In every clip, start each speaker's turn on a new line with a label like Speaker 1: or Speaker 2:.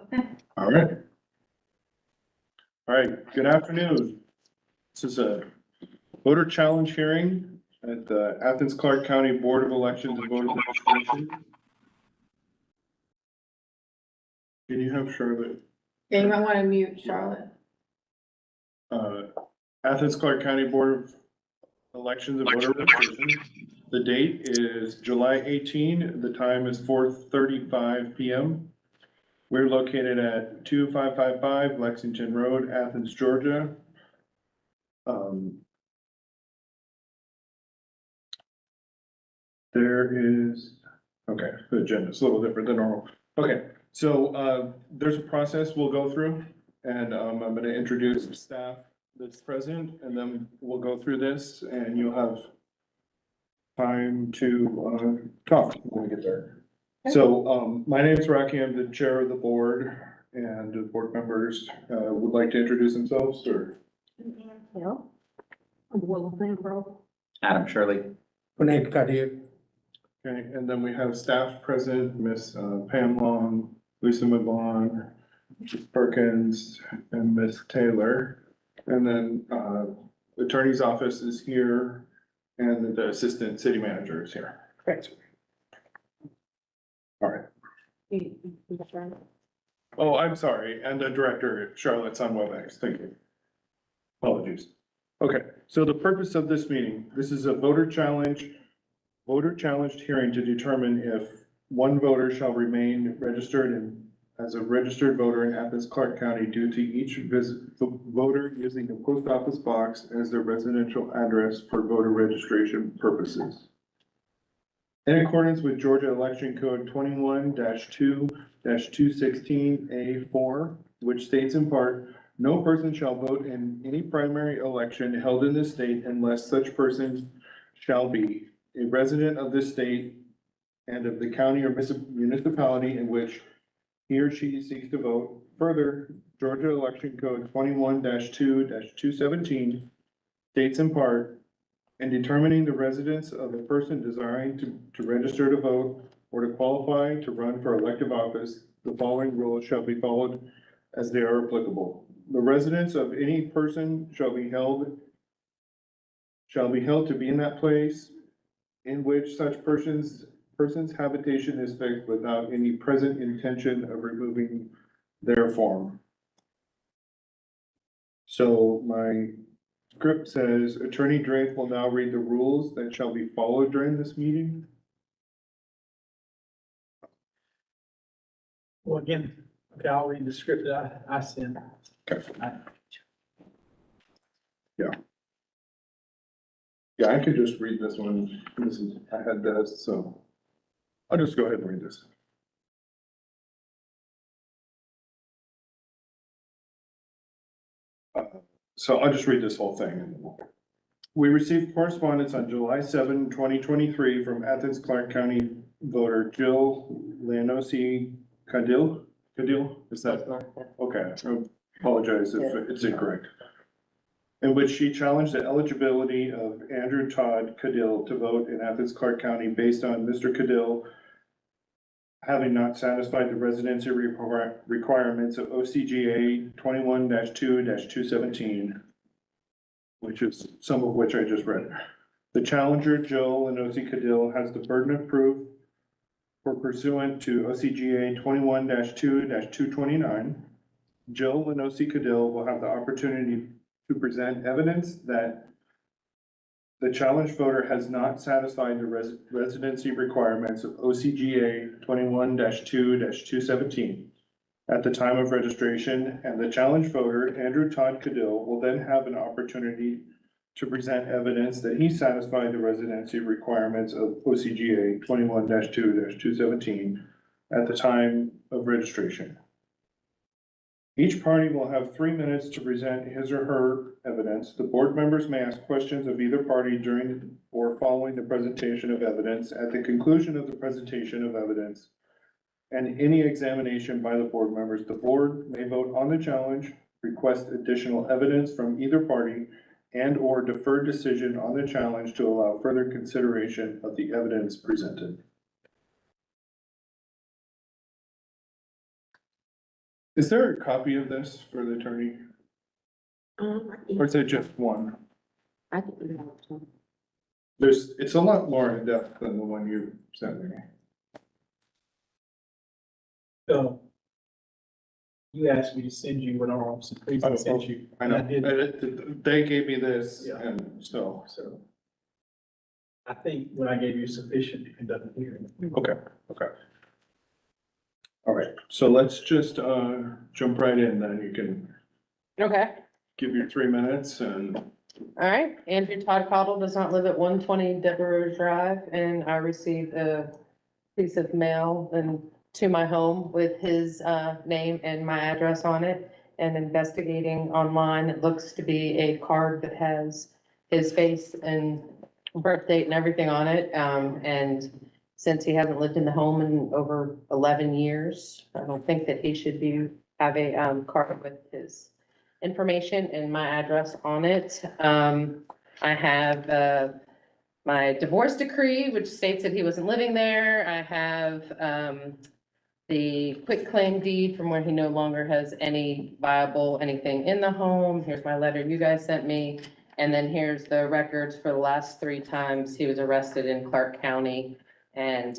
Speaker 1: Okay.
Speaker 2: All right. All right, good afternoon. This is a voter challenge hearing at the Athens-Clarke County Board of Elections and Voter Registration. Can you have Charlotte?
Speaker 1: Yeah, you might want to mute Charlotte.
Speaker 2: Athens-Clarke County Board of Elections and Voter Registration. The date is July 18. The time is 4:35 p.m. We're located at 2555 Lexington Road, Athens, Georgia. There is, okay, the agenda is a little different than normal. Okay, so there's a process we'll go through, and I'm gonna introduce the staff that's present, and then we'll go through this, and you'll have time to talk when we get there. So my name is Rocky, I'm the chair of the board, and the board members would like to introduce themselves, or?
Speaker 3: Adam Shirley.
Speaker 2: Okay, and then we have staff present, Miss Pam Long, Lisa McGlon, Ms. Perkins, and Miss Taylor. And then the attorney's office is here, and the assistant city manager is here. Correct. All right. Oh, I'm sorry, and the director, Charlotte's on WebEx, thank you. Apologies. Okay, so the purpose of this meeting, this is a voter challenged hearing to determine if one voter shall remain registered as a registered voter in Athens-Clarke County due to each voter using the post office box as their residential address for voter registration purposes. In accordance with Georgia Election Code 21-2-216A4, which states in part, no person shall vote in any primary election held in this state unless such person shall be a resident of this state and of the county or municipality in which he or she seeks to vote. Further, Georgia Election Code 21-2-217 states in part, in determining the residence of a person desiring to register to vote or to qualify to run for elective office, the following rules shall be followed as they are applicable. The residence of any person shall be held to be in that place in which such person's habitation is fixed without any present intention of removing therefrom. So my script says Attorney Drake will now read the rules that shall be followed during this meeting.
Speaker 4: Well, again, okay, I'll read the script that I sent.
Speaker 2: Okay. Yeah, I could just read this one. I had this, so I'll just go ahead and read this. So I'll just read this whole thing. We received correspondence on July 7, 2023 from Athens-Clarke County voter Jill Lanosi Cadil, is that? Okay, I apologize if it's incorrect. In which she challenged the eligibility of Andrew Todd Cadil to vote in Athens-Clarke County based on Mr. Cadil having not satisfied the residency requirements of OCGA 21-2-217, which is some of which I just read. The challenger, Jill Lanosi Cadil, has the burden of proof for pursuant to OCGA 21-2-229. Jill Lanosi Cadil will have the opportunity to present evidence that the challenged voter has not satisfied the residency requirements of OCGA 21-2-217 at the time of registration, and the challenged voter, Andrew Todd Cadil, will then have an opportunity to present evidence that he satisfied the residency requirements of OCGA 21-2-217 at the time of registration. Each party will have 3 minutes to present his or her evidence. The board members may ask questions of either party during or following the presentation of evidence. At the conclusion of the presentation of evidence and any examination by the board members, the board may vote on the challenge, request additional evidence from either party, and or defer decision on the challenge to allow further consideration of the evidence presented. Is there a copy of this for the attorney, or is it just one?
Speaker 5: I think we have some.
Speaker 2: It's a lot more in depth than the one you sent me.
Speaker 4: So you asked me to send you what our office sent you.
Speaker 2: I know,
Speaker 4: And I did.
Speaker 2: they gave me this,
Speaker 4: Yeah.
Speaker 2: and so,
Speaker 4: So I think what I gave you is sufficient to conduct a hearing.
Speaker 2: okay. All right, so let's just, jump right in, then you can
Speaker 1: Okay,
Speaker 2: give your 3 minutes and,
Speaker 1: all right. Andrew Todd Cottle does not live at 120 Deborah Drive, and I received a piece of mail to my home with his name and my address on it. And investigating online, it looks to be a card that has his face and birth date and everything on it. And since he hasn't lived in the home in over 11 years, I don't think that he should have a card with his information and my address on it. I have my divorce decree, which states that he wasn't living there. I have the quitclaim deed from where he no longer has any viable anything in the home. Here's my letter you guys sent me. And then here's the records for the last 3 times he was arrested in Clarke County and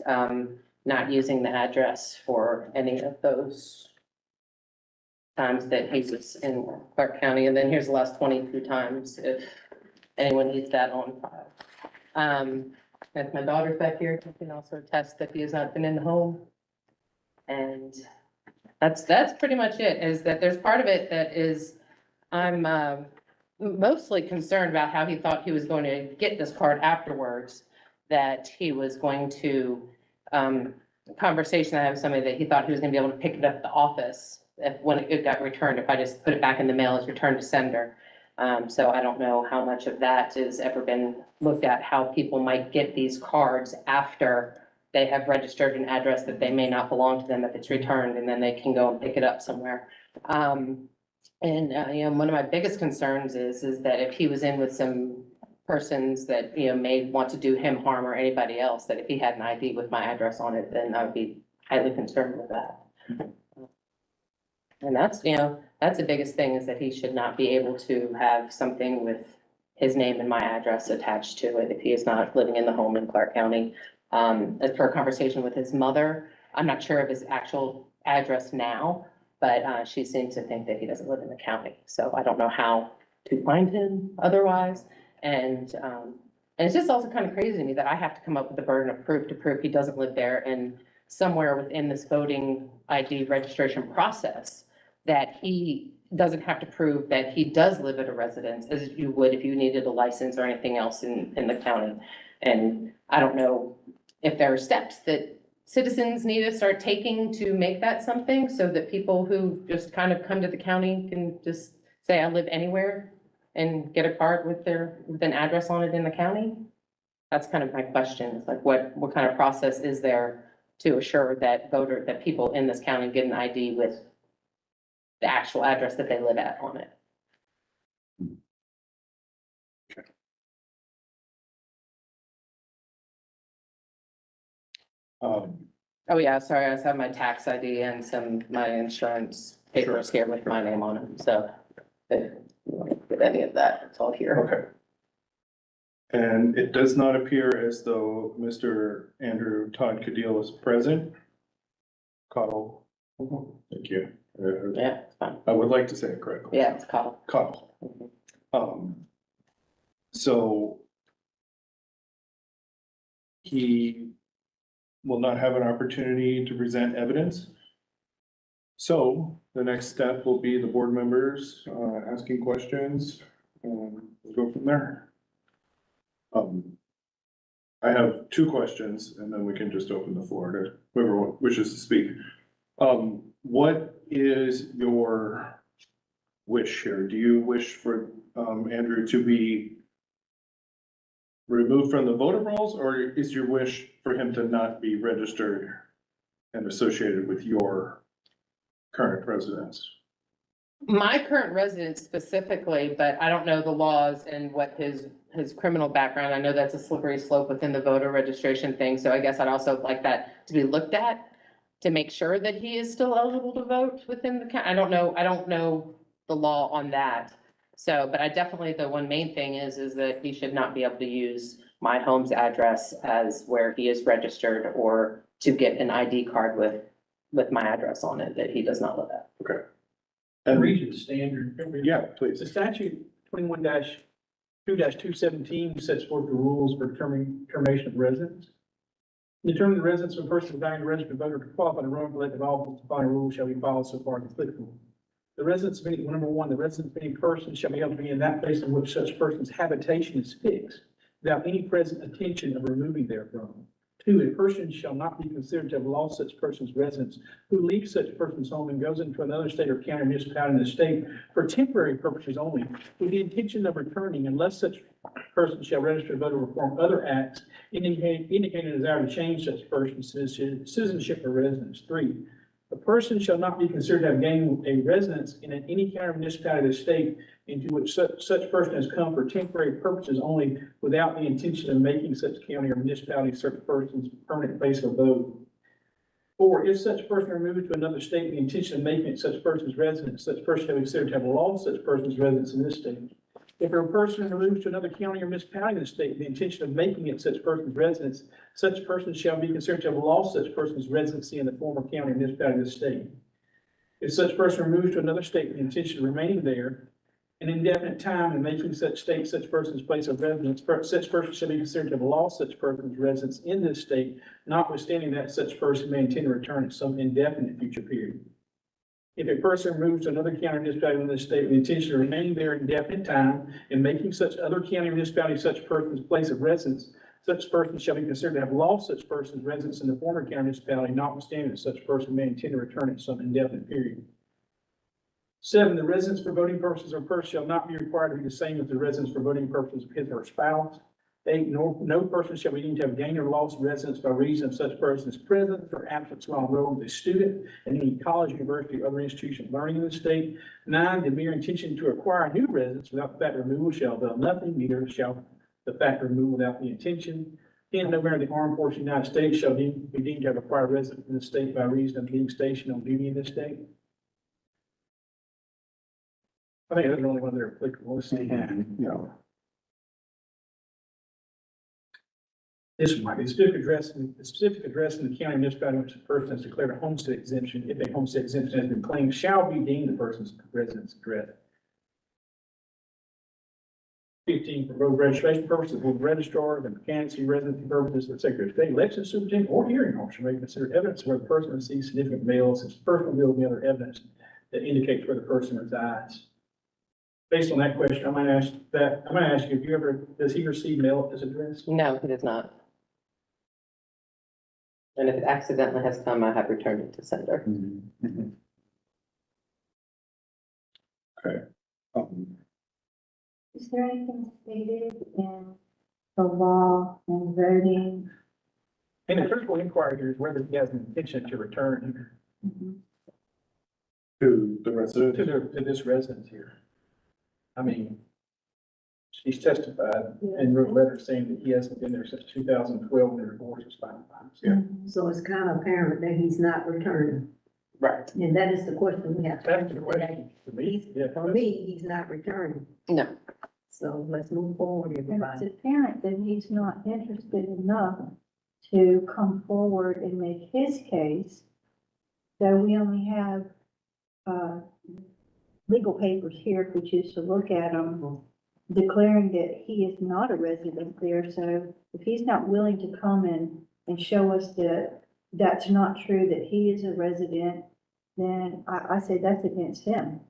Speaker 1: not using the address for any of those times that he was in Clarke County. And then here's the last 22 times if anyone needs that on file. If my daughter's back here, you can also attest that he has not been in the home. And that's pretty much it, is that there's part of it that is, I'm mostly concerned about how he thought he was going to get this card afterwards, that he was going to, conversation I had with somebody that he thought he was gonna be able to pick it up at the office when it got returned, if I just put it back in the mail as returned to sender. So I don't know how much of that has ever been looked at, how people might get these cards after they have registered an address that they may not belong to them if it's returned, and then they can go and pick it up somewhere. You know, one of my biggest concerns is that if he was in with some persons that, you know, may want to do him harm or anybody else, that if he had an ID with my address on it, then I would be highly concerned with that. And that's, you know, that's the biggest thing, is that he should not be able to have something with his name and my address attached to it if he is not living in the home in Clarke County. As per a conversation with his mother, I'm not sure of his actual address now, but she seems to think that he doesn't live in the county. So I don't know how to find him otherwise. And it's just also kind of crazy to me that I have to come up with the burden of proof to prove he doesn't live there, and somewhere within this voting ID registration process, that he doesn't have to prove that he does live at a residence as you would if you needed a license or anything else in the county. And I don't know if there are steps that citizens need to start taking to make that something, so that people who just kind of come to the county can just say, I live anywhere, and get a card with an address on it in the county. That's kind of my question, is like, what kind of process is there to assure that people in this county get an ID with the actual address that they live at on it? Oh, yeah, sorry, I just have my tax ID and my insurance papers here with my name on them, so if you want to get any of that, it's all here.
Speaker 2: Okay. And it does not appear as though Mr. Andrew Todd Cadile is present. Cottle. Thank you.
Speaker 1: Yeah, it's fine.
Speaker 2: I would like to say it correctly.
Speaker 1: Yeah, it's Cottle.
Speaker 2: Cottle. So he will not have an opportunity to present evidence. So the next step will be the board members asking questions, and we'll go from there. I have 2 questions, and then we can just open the floor to whoever wishes to speak. What is your wish here? Do you wish for Andrew to be removed from the voter rolls, or is your wish for him to not be registered and associated with your current residence?
Speaker 1: My current residence specifically, but I don't know the laws and what his criminal background. I know that's a slippery slope within the voter registration thing, so I guess I'd also like that to be looked at. to make sure that he is still eligible to vote within the county. I don't know the law on that. So, but I definitely, the one main thing is that he should not be able to use my home's address as where he is registered or to get an ID card with my address on it that he does not live at.
Speaker 4: And region standard.
Speaker 2: Yeah, please.
Speaker 4: The statute 21-2-217 sets forth the rules for termination of residence. Determine the residence of a person desiring to register voter to qualify to run for elective office, the following rules shall be followed so far as applicable. The residence of any, number one, the residence of any person shall be able to be in that place in which such person's habitation is fixed, without any present intention of removing therefrom. Two, a person shall not be considered to have lost such person's residence who leaves such person's home and goes into another state or county or municipality in the state for temporary purposes only, with the intention of returning, unless such person shall register to vote or perform other acts indicating a desire to change such person's citizenship or residence. Three, a person shall not be considered to have gained a residence in any county or municipality of the state into which such person has come for temporary purposes only, without the intention of making such county or municipality such person's permanent place of abode. Four, if such person removes to another state with the intention of making it such person's residence, such person shall be considered to have lost such person's residence in this state. If a person removes to another county or municipality in the state with the intention of making it such person's residence, such person shall be considered to have lost such person's residency in the former county or municipality of the state. If such person removes to another state with the intention of remaining there an indefinite time and making such state such person's place of residence, such person shall be considered to have lost such person's residence in this state, notwithstanding that such person may intend to return at some indefinite future period. If a person moves to another county or municipality in this state with the intention of remaining there indefinite time and making such other county or municipality such person's place of residence, such person shall be considered to have lost such person's residence in the former county or municipality, notwithstanding that such person may intend to return at some indefinite period. Seven, the residence for voting purposes of a person shall not be required to be the same as the residence for voting purposes of his or her spouse. Eight, no person shall be deemed to have gained or lost residence by reason of such person's presence or absence while enrolled as a student in any college, university, or other institution of learning in the state. Nine, the mere intention to acquire a new residence without the fact of removal shall avail nothing, neither shall the fact of removal without the intention. 10, no member of the armed forces of the United States shall be deemed to have acquired residence in the state by reason of being stationed on duty in this state. I think that's the only one that are applicable. Let's see.
Speaker 2: Yeah.
Speaker 4: This might be specific address in the county municipality in which the person has declared a homestead exemption. If a homestead exemption has been claimed, shall be deemed the person's residence address. 15, for voter registration purposes, the registrar, the candidacy residency purposes, the secretary of state, election superintendent, or hearing officer may consider evidence where the person receives significant mail, such as personal bills and other evidence that indicates where the person resides. Based on that question, I'm gonna ask you, does he receive mail at this address?
Speaker 1: No, he does not. And if it accidentally has come, I have returned it to sender.
Speaker 2: Okay.
Speaker 5: Is there anything stated in the law and voting?
Speaker 4: And the critical inquiry here is whether he has an intention to return
Speaker 2: To the resident.
Speaker 4: to this residence here. I mean, she's testified and wrote a letter saying that he hasn't been there since 2012 when the divorce was finalized.
Speaker 2: Yeah.
Speaker 6: So it's kind of apparent that he's not returning,
Speaker 1: Right.
Speaker 6: and that is the question we have to
Speaker 4: That's
Speaker 6: answer
Speaker 4: the
Speaker 6: today.
Speaker 4: question to me. Yeah.
Speaker 6: For me, he's not returning,
Speaker 1: No.
Speaker 6: so let's move forward,
Speaker 5: And it's
Speaker 6: everybody.
Speaker 5: apparent that he's not interested enough to come forward and make his case. So we only have, legal papers here, if we choose to look at them, declaring that he is not a resident there. So if he's not willing to come in and show us that that's not true, that he is a resident, then I say that's against him.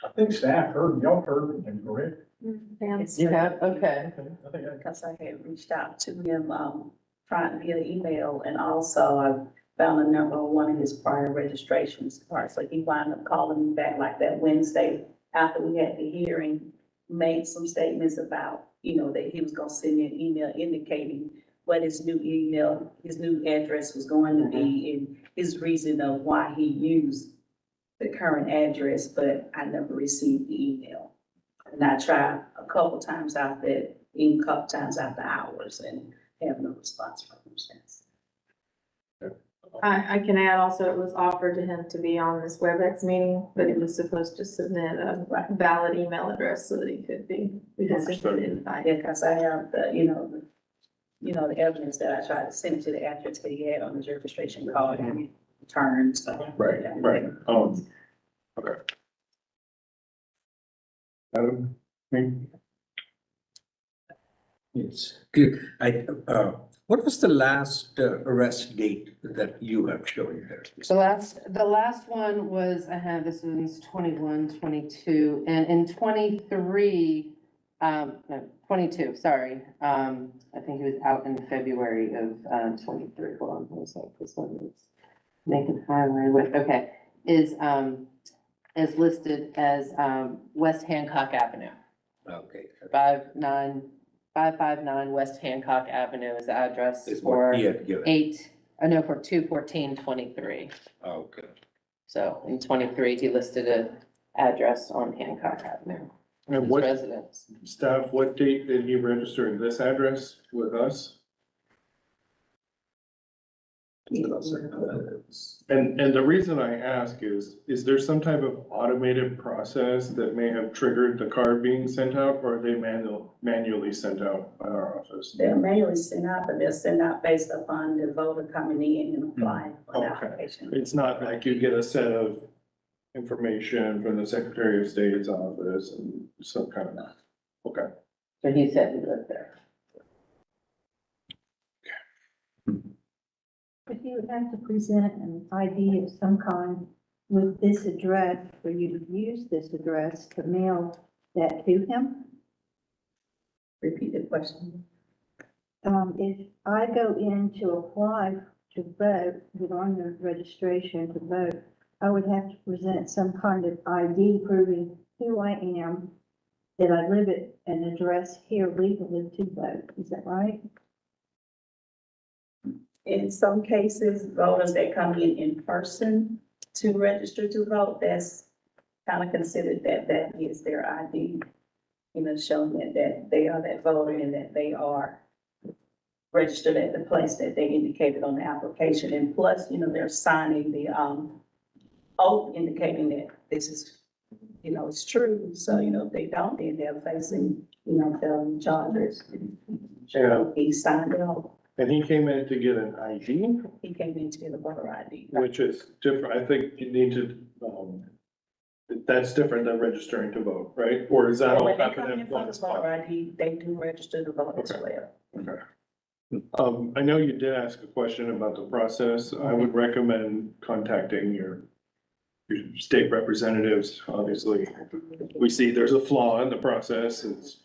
Speaker 4: I think staff heard, y'all heard him, correct?
Speaker 1: You have, okay.
Speaker 4: I think I
Speaker 7: Because I had reached out to him, trying to get an email, and also I found a number on one of his prior registrations cards. So he wound up calling me back like that Wednesday after we had the hearing, made some statements about, that he was gonna send me an email indicating what his new address was going to be and his reason of why he used the current address, but I never received the email. And I tried a couple times after hours and have no response from him. circumstance.
Speaker 8: I can add also, it was offered to him to be on this WebEx meeting, but he was supposed to submit a valid email address so that we could send an invite.
Speaker 7: Yeah, because I have the evidence that I tried to send to the address that he had on his registration card and returns.
Speaker 2: Right. Okay. Adam?
Speaker 9: Yes, good. What was the last arrest date that you have shown here?
Speaker 1: The last one was, this one's 21, 22, and in 23, no, 22, sorry. I think he was out in February of, 23. Hold on, one sec, this one is Nathan Highway with, okay, is listed as, West Hancock Avenue.
Speaker 9: Okay.
Speaker 1: 559 West Hancock Avenue is the address
Speaker 9: Is
Speaker 1: for
Speaker 9: what he had given.
Speaker 1: for 21423.
Speaker 9: Okay.
Speaker 1: So in 23, he listed an address on Hancock Avenue.
Speaker 2: And
Speaker 1: His
Speaker 2: what,
Speaker 1: residence.
Speaker 2: staff, what date did he register this address with us? And the reason I ask is there some type of automated process that may have triggered the card being sent out, or are they manually sent out by our office?
Speaker 7: They're manually sent out, but they're sent out based upon the voter coming in and applying for the
Speaker 2: Okay.
Speaker 7: application.
Speaker 2: It's not like you get a set of information from the Secretary of State's office and some kind of, okay.
Speaker 1: So he said he lived there.
Speaker 5: But you would have to present an ID of some kind with this address for you to use this address to mail that to him.
Speaker 7: Repeat the question.
Speaker 5: If I go in to apply to vote, get on the registration to vote, I would have to present some kind of ID proving who I am, that I live at an address here legally to vote. Is that right?
Speaker 7: In some cases, voters that come in person to register to vote, that's kind of considered that is their ID. Showing that they are that voter and that they are registered at the place that they indicated on the application. And plus, they're signing the, oath indicating that this is, it's true. So, if they don't, then they're facing, felony charges.
Speaker 2: Yeah.
Speaker 7: He signed it off.
Speaker 2: And he came in to get an ID,
Speaker 7: He came in to get a voter ID.
Speaker 2: which is different. I think you need to, that's different than registering to vote, right? Or is that all
Speaker 7: When they come
Speaker 2: happening
Speaker 7: in
Speaker 2: at
Speaker 7: for the
Speaker 2: once?
Speaker 7: voter ID, they do register to vote as
Speaker 2: Okay.
Speaker 7: well.
Speaker 2: Okay. I know you did ask a question about the process. I would recommend contacting your state representatives. Obviously, we see there's a flaw in the process. It's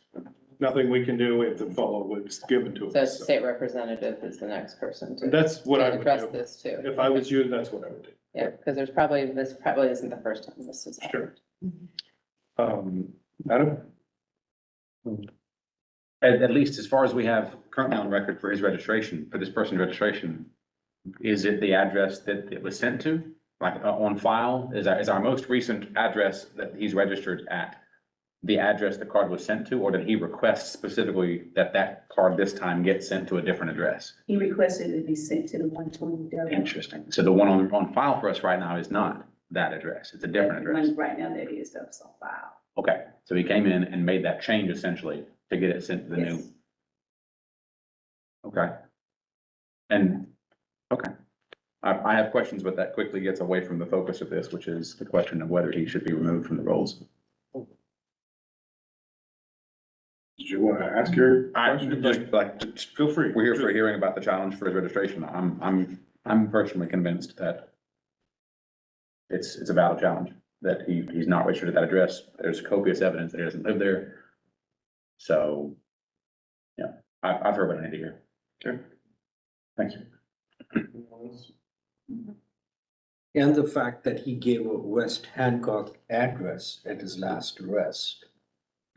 Speaker 2: nothing we can do. We have to follow what's given to
Speaker 1: So
Speaker 2: us. So
Speaker 1: state representative is the next person to
Speaker 2: that's what I would
Speaker 1: address
Speaker 2: do.
Speaker 1: this too.
Speaker 2: If I was you, that's what I would do.
Speaker 1: Yeah, because this probably isn't the first time this has happened.
Speaker 2: Sure. Adam?
Speaker 3: At least as far as we have currently on record for his registration, for this person's registration, is it the address that it was sent to? Like on file, is our most recent address that he's registered at the address the card was sent to, or did he request specifically that card this time gets sent to a different address?
Speaker 7: He requested it be sent to the 120 Delaware.
Speaker 3: Interesting. So the one on file for us right now is not that address. It's a different address.
Speaker 7: Right now, that is that's on file.
Speaker 3: Okay, so he came in and made that change essentially to get it sent to the new.
Speaker 7: Yes.
Speaker 3: Okay. And, okay. I have questions, but that quickly gets away from the focus of this, which is the question of whether he should be removed from the rolls.
Speaker 2: Did you want to ask your
Speaker 3: I
Speaker 2: question?
Speaker 3: just like,
Speaker 2: Feel free.
Speaker 3: we're here for hearing about the challenge for his registration. I'm personally convinced that it's a valid challenge, that he's not registered at that address. There's copious evidence that he doesn't live there. So, yeah, I've heard what I need to hear.
Speaker 2: Okay.
Speaker 3: Thank you.
Speaker 9: And the fact that he gave a West Hancock address at his last arrest.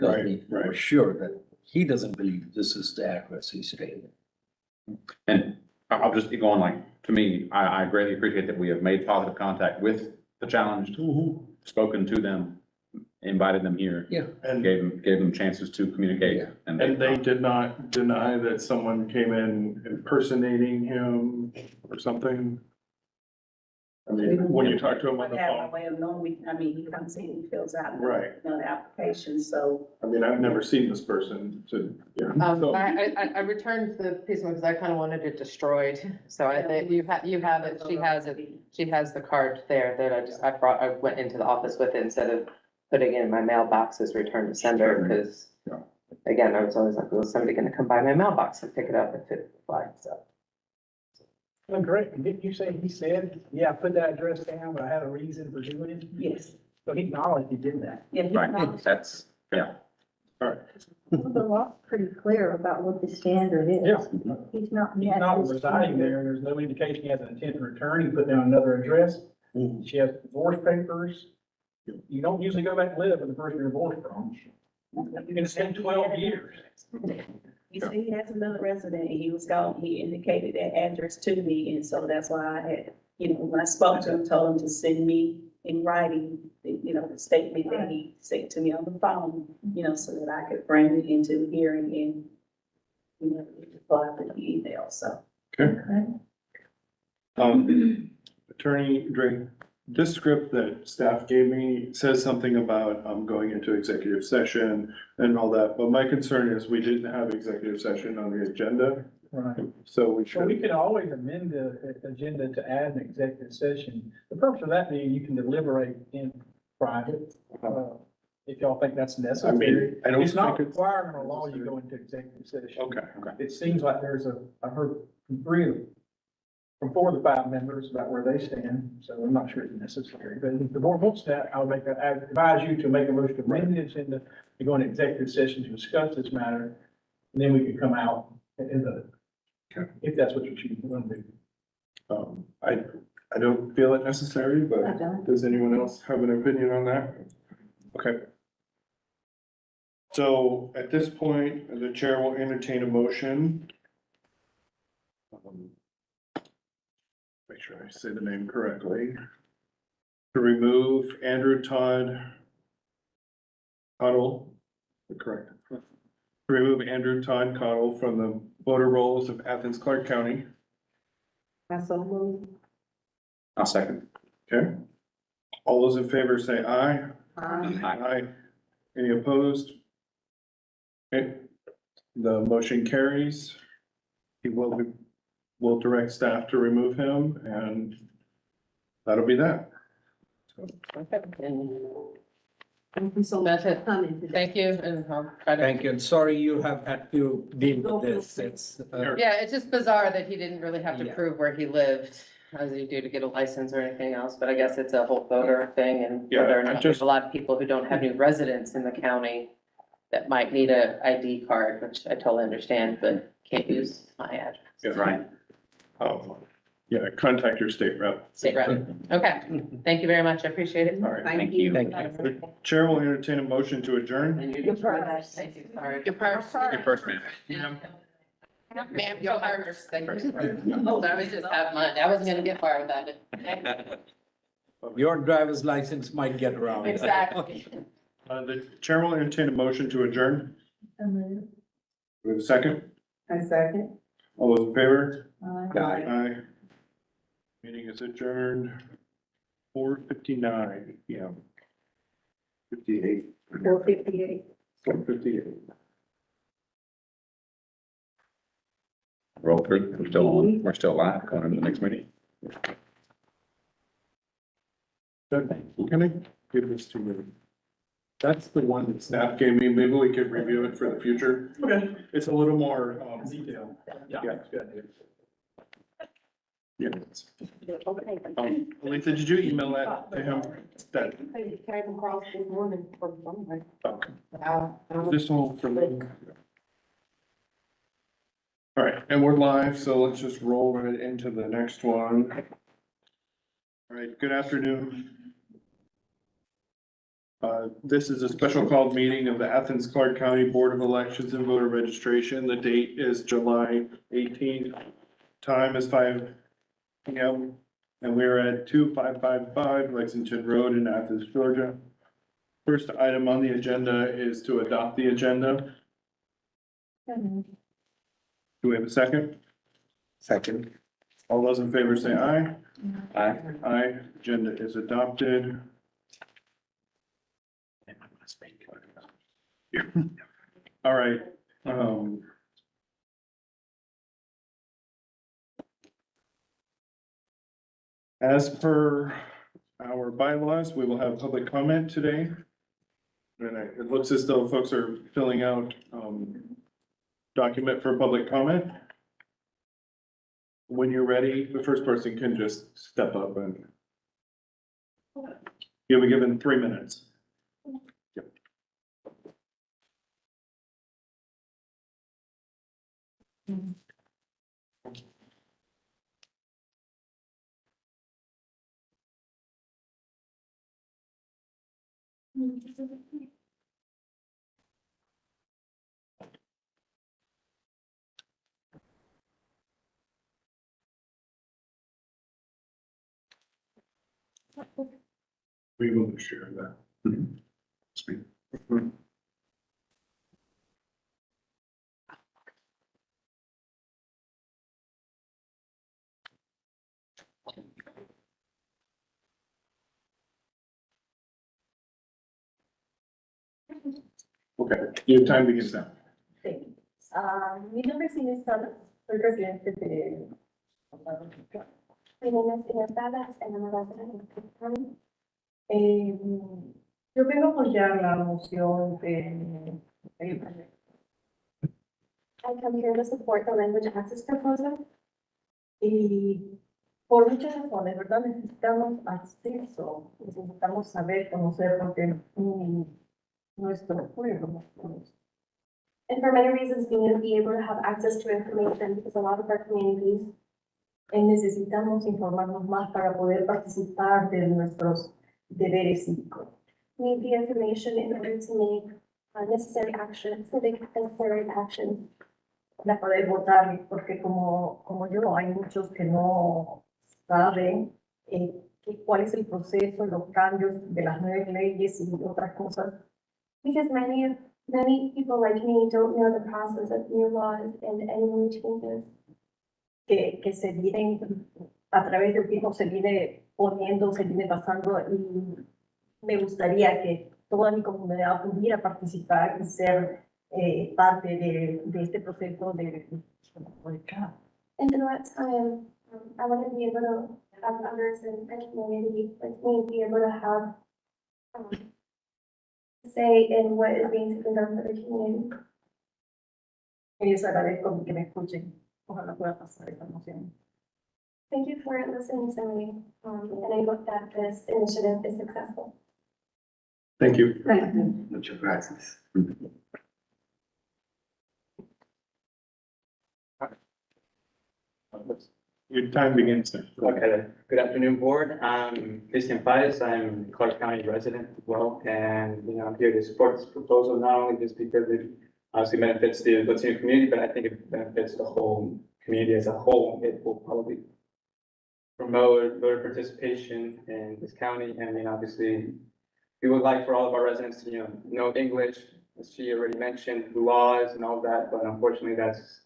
Speaker 9: Got
Speaker 2: Right,
Speaker 9: me
Speaker 2: right.
Speaker 9: for sure that he doesn't believe this is the address he's staying in.
Speaker 3: And I'll just go on, like, to me, I greatly appreciate that we have made positive contact with the challenged, spoken to them, invited them here,
Speaker 9: Yeah.
Speaker 2: And,
Speaker 3: gave them chances to communicate.
Speaker 9: Yeah.
Speaker 2: and they did not deny that someone came in impersonating him or something? I mean, when you talk to him on the
Speaker 7: We have a
Speaker 2: phone,
Speaker 7: way of knowing, I mean, he comes in, he fills out.
Speaker 2: Right.
Speaker 7: You know, the application, so.
Speaker 2: I mean, I've never seen this person, so, yeah. So-
Speaker 1: I returned the piece because I kind of wanted it destroyed. So I think you have it, she has it, she has the card there that I went into the office with it instead of putting it in my mailbox as return to sender, because
Speaker 2: Yeah.
Speaker 1: again, I was always like, well, is somebody gonna come by my mailbox and pick it up if it flags, so.
Speaker 4: Well, great. Didn't you say he said, yeah, I put that address down, but I had a reason for doing it?
Speaker 7: Yes.
Speaker 4: So he acknowledged he did that.
Speaker 7: Yeah, he's
Speaker 3: Right,
Speaker 7: not-
Speaker 3: that's, yeah.
Speaker 5: Well, the law's pretty clear about what the standard is.
Speaker 4: Yeah.
Speaker 5: He's not.
Speaker 4: He's
Speaker 5: met
Speaker 4: not
Speaker 5: this
Speaker 4: residing
Speaker 5: standard.
Speaker 4: there, and there's no indication he has an intent to return, he put down another address. She has divorce papers. You don't usually go back and live with the person you're divorced from. It's been 12 years.
Speaker 7: He said he has another resident, and he was gone, he indicated that address to me, and so that's why I had, you know, when I spoke to him, told him to send me in writing, you know, the statement that he said to me on the phone, you know, so that I could bring it into the hearing and, you know, reply to the email, so.
Speaker 2: Okay. Attorney Drake, this script that staff gave me says something about, going into executive session and all that, but my concern is we didn't have executive session on the agenda,
Speaker 4: Right.
Speaker 2: so we
Speaker 4: So we
Speaker 2: should.
Speaker 4: could always amend the agenda to add an executive session. The purpose of that being you can deliberate in private, if y'all think that's necessary.
Speaker 2: I don't
Speaker 4: It's not
Speaker 2: think it's
Speaker 4: required in a law you go into executive session.
Speaker 2: Okay,
Speaker 4: It seems like I heard from 4 of the 5 members about where they stand, so I'm not sure it's necessary. But if the board wants that, I advise you to make a motion to amend the agenda to go into executive session to discuss this matter, and then we can come out and vote.
Speaker 2: Okay.
Speaker 4: If that's what you choose to do.
Speaker 2: I don't feel it necessary,
Speaker 5: I
Speaker 2: but
Speaker 5: don't.
Speaker 2: does anyone else have an opinion on that? Okay. So at this point, the chair will entertain a motion. Make sure I say the name correctly. To remove Andrew Todd Cottle, correct? To remove Andrew Todd Cottle from the voter rolls of Athens-Clarke County.
Speaker 6: I so moved.
Speaker 3: I'll second.
Speaker 2: Okay. All those in favor say aye.
Speaker 6: Aye.
Speaker 2: Aye. Any opposed? Okay, the motion carries. He will direct staff to remove him, and that'll be that.
Speaker 1: Okay, and
Speaker 6: Thank you so
Speaker 1: That's
Speaker 6: much for
Speaker 1: it.
Speaker 6: coming today.
Speaker 1: thank you, and I'll try to.
Speaker 9: Thank you, and sorry you have had to deal with this, it's,
Speaker 1: Yeah, it's just bizarre that he didn't really have to
Speaker 9: Yeah.
Speaker 1: prove where he lived, as you do to get a license or anything else, but I guess it's a whole voter thing and
Speaker 2: Yeah,
Speaker 1: whether or
Speaker 2: I
Speaker 1: not,
Speaker 2: just-
Speaker 1: there's a lot of people who don't have new residents in the county that might need a ID card, which I totally understand, but can't use my address.
Speaker 2: Yeah.
Speaker 3: Right.
Speaker 2: Yeah, contact your state rep.
Speaker 1: State rep. Okay, thank you very much, I appreciate it.
Speaker 2: All right.
Speaker 3: Thank you.
Speaker 9: thank you.
Speaker 2: The chair will entertain a motion to adjourn.
Speaker 1: And you
Speaker 6: Your
Speaker 1: just-
Speaker 6: purse.
Speaker 1: Thank you, sorry.
Speaker 6: Your purse.
Speaker 3: Your first man.
Speaker 1: Ma'am, your purse, thank you. Oh, I was just have mine, I wasn't gonna get far without it.
Speaker 9: Your driver's license might get around.
Speaker 1: Exactly.
Speaker 2: The chair will entertain a motion to adjourn. We have a second?
Speaker 6: I second.
Speaker 2: All those in favor?
Speaker 9: Aye.
Speaker 2: Aye. Meeting is adjourned. 4:59 PM. 58.
Speaker 6: 458.
Speaker 2: 4:58.
Speaker 3: Roll through, we're still on, we're still live, going into the next meeting.
Speaker 2: Can I give this to you? That's the one that staff gave me. Maybe we could review it for the future.
Speaker 4: Okay.
Speaker 2: It's a little more,
Speaker 4: Detail.
Speaker 2: Yeah.
Speaker 4: That's good.
Speaker 2: yeah.
Speaker 6: Okay.
Speaker 2: Lisa, did you email that to him? That,
Speaker 6: It came across this morning from somewhere.
Speaker 2: this whole from. All right, and we're live, so let's just roll right into the next one. All right, good afternoon. This is a special called meeting of the Athens-Clarke County Board of Elections and Voter Registration. The date is July 18th. Time is 5 p.m. and we're at 2555 Lexington Road in Athens, Georgia. First item on the agenda is to adopt the agenda. Do we have a second?
Speaker 9: Second.
Speaker 2: All those in favor say aye.
Speaker 3: Aye.
Speaker 2: Aye, agenda is adopted. All right, as per our bylaws, we will have public comment today. And it looks as though folks are filling out, document for public comment. When you're ready, the first person can just step up and you'll be given 3 minutes. Yep. We will share that. Okay, your time begins now.
Speaker 10: Mi nombre es Inés Salas, soy residente de. Mi nombre es Inés Salas, en la yo vengo a apoyar la moción de. I come here to support the language access proposal. Y por muchas razones, ¿verdad? Necesitamos acceso, necesitamos saber, conocer, porque nuestro pueblo. And for many reasons, we need to be able to have access to information because a lot of our communities.
Speaker 5: Necesitamos informarnos más para poder participar de nuestros deberes cívicos.
Speaker 10: Need the information in order to make necessary actions, civic necessary actions.
Speaker 5: Para poder votar, porque como yo, hay muchos que no saben cuál es el proceso, los cambios de las nuevas leyes y otras cosas.
Speaker 10: Because many people like me don't know the process of new laws and any new changes.
Speaker 5: Que se vienen, a través del tiempo se viene poniendo, se viene pasando y me gustaría que toda mi comunidad pudiera participar y ser parte de este proceso de cambio.
Speaker 10: And throughout time, I want to be able to have others in my community like me be able to have say in what is being taken done for the community.
Speaker 5: Y les agradezco que me escuchen. Ojalá pueda pasar esta moción.
Speaker 10: Thank you for listening to me, and I hope that this initiative is successful.
Speaker 2: Thank you.
Speaker 9: Muchas gracias.
Speaker 2: Your time begins now.
Speaker 11: Okay, good afternoon, board. I'm Christian Paez. I'm Clarke County resident as well, and, I'm here to support this proposal, not only just because it obviously benefits the Latino community, but I think it benefits the whole community as a whole. It will probably promote voter participation in this county, and, obviously, we would like for all of our residents to, know English, as she already mentioned, laws and all that, but unfortunately, that's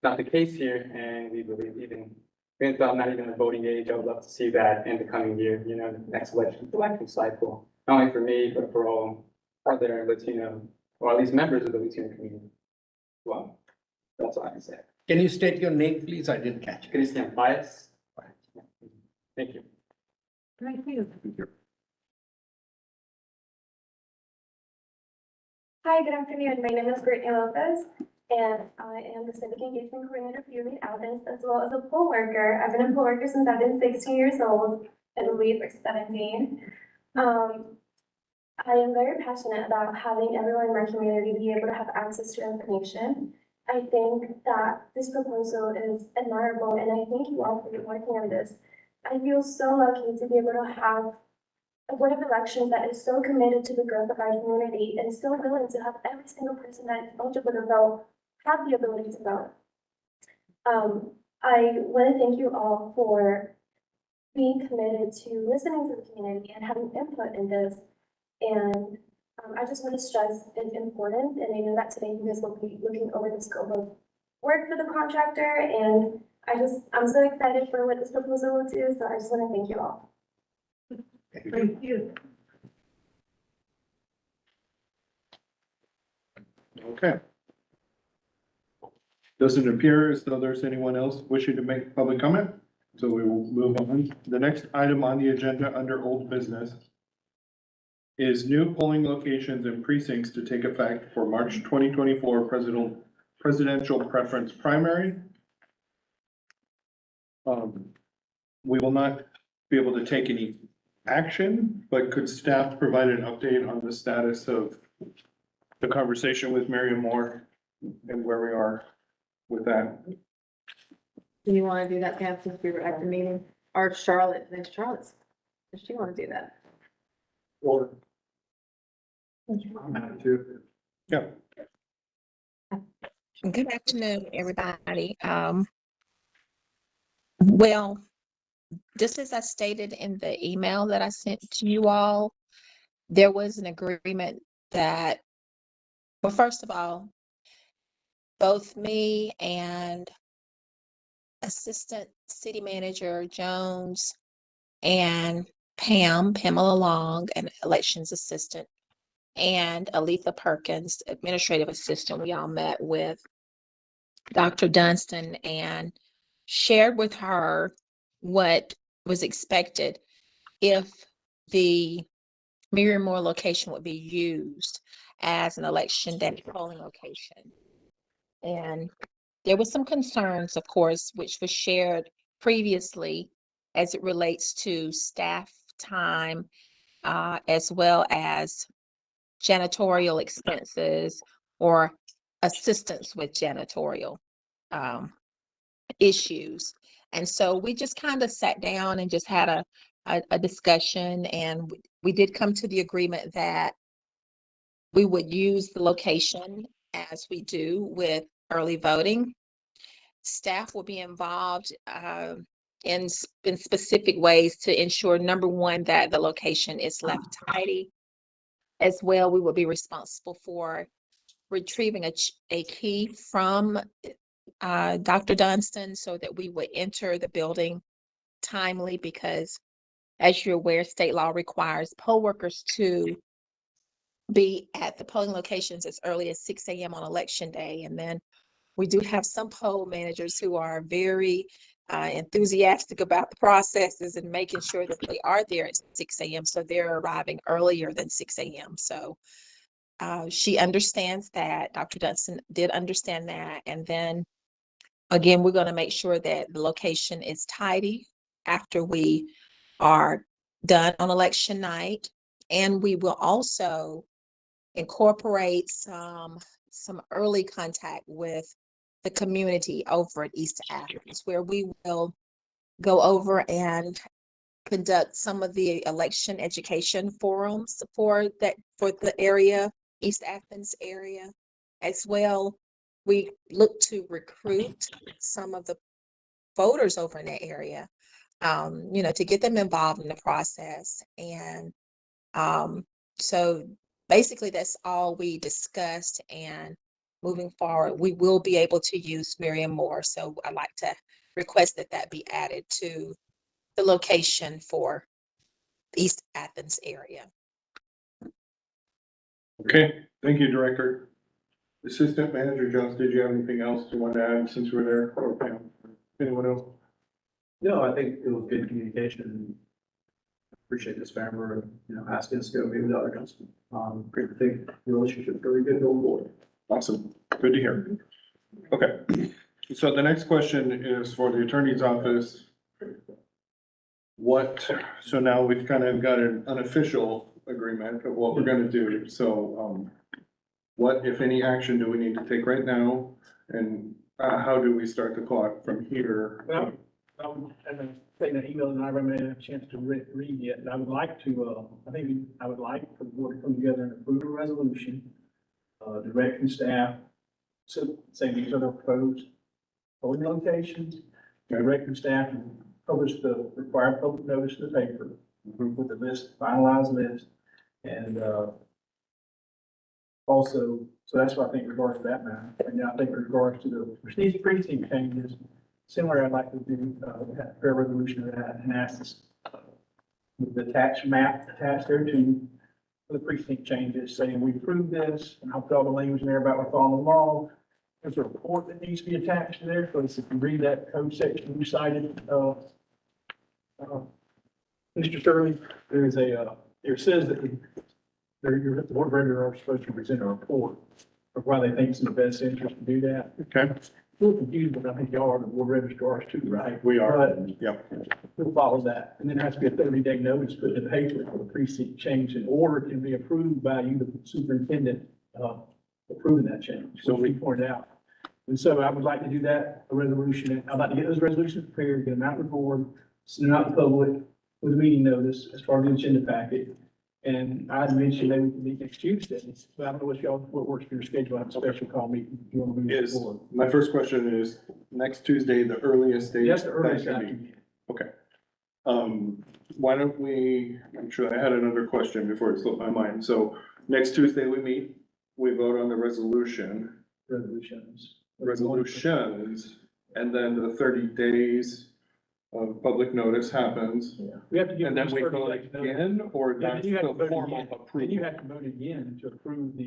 Speaker 11: not the case here, and we believe even though I'm not even a voting age, I would love to see that in the coming year, the next election cycle, not only for me, but for all other Latino, or at least members of the Latino community. Well, that's all I can say.
Speaker 9: Can you state your name, please? I didn't catch it.
Speaker 11: Christian Paez. Thank you.
Speaker 5: Thank you.
Speaker 10: Hi, good afternoon. My name is Brittany Lopez, and I am the Civic Engagement Coordinator for UV Athens, as well as a poll worker. I've been a poll worker since I've been 16 years old, I believe, or 17. I am very passionate about having everyone in my community be able to have access to information. I think that this proposal is admirable, and I thank you all for working on this. I feel so lucky to be able to have a board of elections that is so committed to the growth of our community and so willing to have every single person that is eligible to vote have the ability to vote. I want to thank you all for being committed to listening to the community and having input in this. And I just want to stress it's important, and I know that today you guys will be looking over the scope of work for the contractor, and I'm so excited for what this proposal will do, so I just want to thank you all.
Speaker 6: Thank you.
Speaker 2: Okay. Doesn't appear as though there's anyone else wishing to make public comment, so we will move on. The next item on the agenda under old business is new polling locations and precincts to take effect for March 2024 presidential preference primary. We will not be able to take any action, but could staff provide an update on the status of the conversation with Miriam Moore and where we are with that?
Speaker 8: Do you want to do that, Pam, since we were at the meeting? Or Charlotte, then Charlotte's, does she want to do that?
Speaker 4: Or. I'm happy to.
Speaker 2: Yeah.
Speaker 12: Good afternoon, everybody. Well, just as I stated in the email that I sent to you all, there was an agreement that, well, first of all, both me and Assistant City Manager Jones and Pamela Long, an elections assistant, and Aletha Perkins, administrative assistant, we all met with Dr. Dunstan and shared with her what was expected if the Miriam Moore location would be used as an election day polling location. And there was some concerns, of course, which was shared previously as it relates to staff time, as well as janitorial expenses or assistance with janitorial issues. And so we just kind of sat down and just had a discussion, and we did come to the agreement that we would use the location as we do with early voting. Staff will be involved in specific ways to ensure, number one, that the location is left tidy. As well, we will be responsible for retrieving a key from Dr. Dunstan so that we would enter the building timely, because as you're aware, state law requires poll workers to be at the polling locations as early as 6 a.m. on election day. And then we do have some poll managers who are very enthusiastic about the processes and making sure that they are there at 6 a.m. So they're arriving earlier than 6 a.m. So she understands that. Dr. Dunstan did understand that. And then again, we're going to make sure that the location is tidy after we are done on election night. And we will also incorporate some early contact with the community over at East Athens, where we will go over and conduct some of the election education forums for the area, East Athens area. As well, we look to recruit some of the voters over in that area, to get them involved in the process. And so basically that's all we discussed, and moving forward, we will be able to use Miriam Moore. So I'd like to request that that be added to the location for the East Athens area.
Speaker 2: Okay, thank you, Director. Assistant Manager Jones, did you have anything else you want to add since we're there? Or Pam? Anyone else?
Speaker 4: No, I think it was good communication. Appreciate this member, asking us to go meet with other council. Great to think the relationship's really good going forward.
Speaker 2: Awesome, good to hear. Okay, so the next question is for the attorney's office. So now we've kind of got an unofficial agreement of what we're gonna do, so, what, if any, action do we need to take right now? And, how do we start the clock from here?
Speaker 4: Well, as I'm saying that email, and I haven't had a chance to read yet, and I would like to, I would like for the board to come together and approve a resolution, directing staff, so say these are the proposed polling locations, directing staff to publish the required public notice in the paper with the list, finalized list, and, also, so that's what I think regards to that matter. And then I think regards to the precinct changes, similar, I'd like to do, have a fair resolution of that and ask this, with the attached map attached there to the precinct changes, saying we approved this, and I'll put all the language in there about what's on the law. There's a report that needs to be attached to there, because if you read that code section you cited, Mr. Sterling, there's a, it says that the board of regular are supposed to present a report of why they think it's in the best interest to do that.
Speaker 2: Okay,
Speaker 4: A little confused, but I think y'all are the board registrars too, right?
Speaker 2: we are,
Speaker 4: But
Speaker 2: yep.
Speaker 4: we'll follow that. And then there has to be a 30-day notice put in the paper for the precinct change, and order can be approved by you, the superintendent, approving that change. So we pointed out. And so I would like to do that, a resolution. I'd like to get those resolutions prepared, get them out to the board, send them out to the public with a meeting notice as part of the agenda packet. And I mentioned they would meet next Tuesday, but I don't know what works for your schedule. I have a special call meeting if you want to move it
Speaker 2: Is,
Speaker 4: forward.
Speaker 2: my first question is, next Tuesday, the earliest date?
Speaker 4: That's the earliest
Speaker 2: that
Speaker 4: I
Speaker 2: can
Speaker 4: can
Speaker 2: be?
Speaker 4: get.
Speaker 2: Okay. Why don't we, I'm sure I had another question before it slipped my mind. So next Tuesday we meet, we vote on the resolutions, and then the 30 days of public notice happens.
Speaker 4: Yeah. We have to give.
Speaker 2: And then
Speaker 4: them
Speaker 2: we
Speaker 4: 30
Speaker 2: vote
Speaker 4: days notice.
Speaker 2: again, or
Speaker 4: Yeah,
Speaker 2: that's
Speaker 4: then you have to
Speaker 2: the
Speaker 4: vote
Speaker 2: formal
Speaker 4: again. Then
Speaker 2: approval?
Speaker 4: you have to vote again to approve the,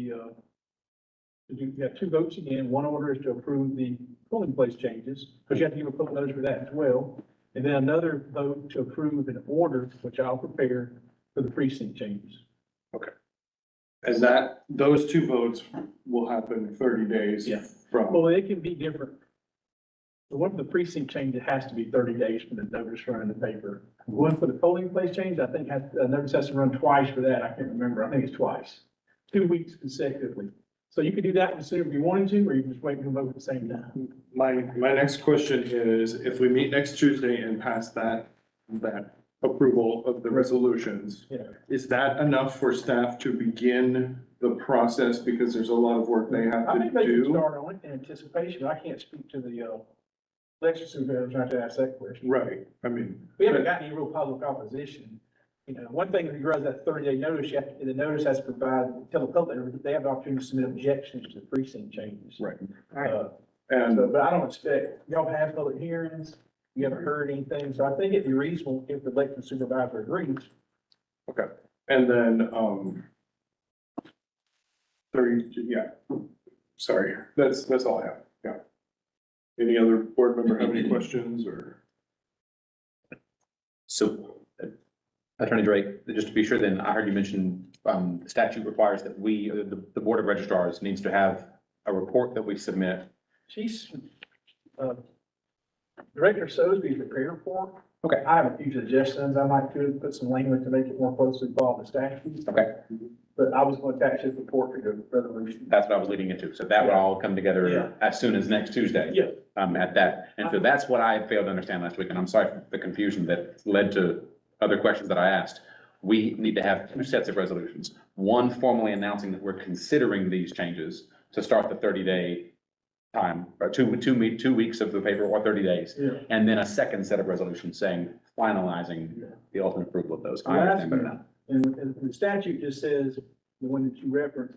Speaker 4: you have two votes again. One order is to approve the polling place changes, because you have to give a public notice for that as well. And then another vote to approve an order, which I'll prepare for the precinct changes.
Speaker 2: And that, those two votes will happen 30 days
Speaker 4: Yeah.
Speaker 2: from.
Speaker 4: Well, it can be different. The one for the precinct change, it has to be 30 days for the notice run in the paper. The one for the polling place change, I think notice has to run twice for that. I can't remember. I think it's twice. 2 weeks consecutively. So you could do that sooner if you wanted to, or you can just wait and vote at the same time.
Speaker 2: My next question is, if we meet next Tuesday and pass that approval of the resolutions,
Speaker 4: Yeah.
Speaker 2: is that enough for staff to begin the process? Because there's a lot of work they have
Speaker 4: I
Speaker 2: to
Speaker 4: think they can
Speaker 2: do.
Speaker 4: start on it in anticipation. I can't speak to the, election supervisor, I have to ask that question.
Speaker 2: Right, I mean.
Speaker 4: We haven't got any real public opposition. You know, one thing that regards that 30-day notice, the notice has to provide, tell the public, they have the opportunity to submit objections to the precinct changes.
Speaker 2: Right.
Speaker 4: Uh,
Speaker 2: And
Speaker 4: So, but I don't expect, y'all have public hearings, you haven't heard anything, so I think it'd be reasonable if the election supervisor agrees.
Speaker 2: okay, and then, 30, yeah, sorry, that's all I have, yeah. Any other board member have any questions or?
Speaker 3: So, Attorney Drake, just to be sure then, I heard you mention, the statute requires that we, the Board of Registrars needs to have a report that we submit.
Speaker 4: She's, Director Sosby's prepared report.
Speaker 3: Okay.
Speaker 4: I have a few suggestions I might do, put some language to make it more closely follow the statute.
Speaker 3: Okay.
Speaker 4: But I was going to attach his report to the resolution.
Speaker 3: That's what I was leading into. So that would all come together as soon as next Tuesday.
Speaker 4: Yeah.
Speaker 3: At that. And so that's what I failed to understand last week. And I'm sorry for the confusion that led to other questions that I asked. We need to have two sets of resolutions. One formally announcing that we're considering these changes to start the 30-day time, or 2 weeks of the paper or 30 days.
Speaker 4: Yeah.
Speaker 3: And then a second set of resolutions saying finalizing the ultimate approval of those. I understand better now.
Speaker 4: And the statute just says, the one that you referenced,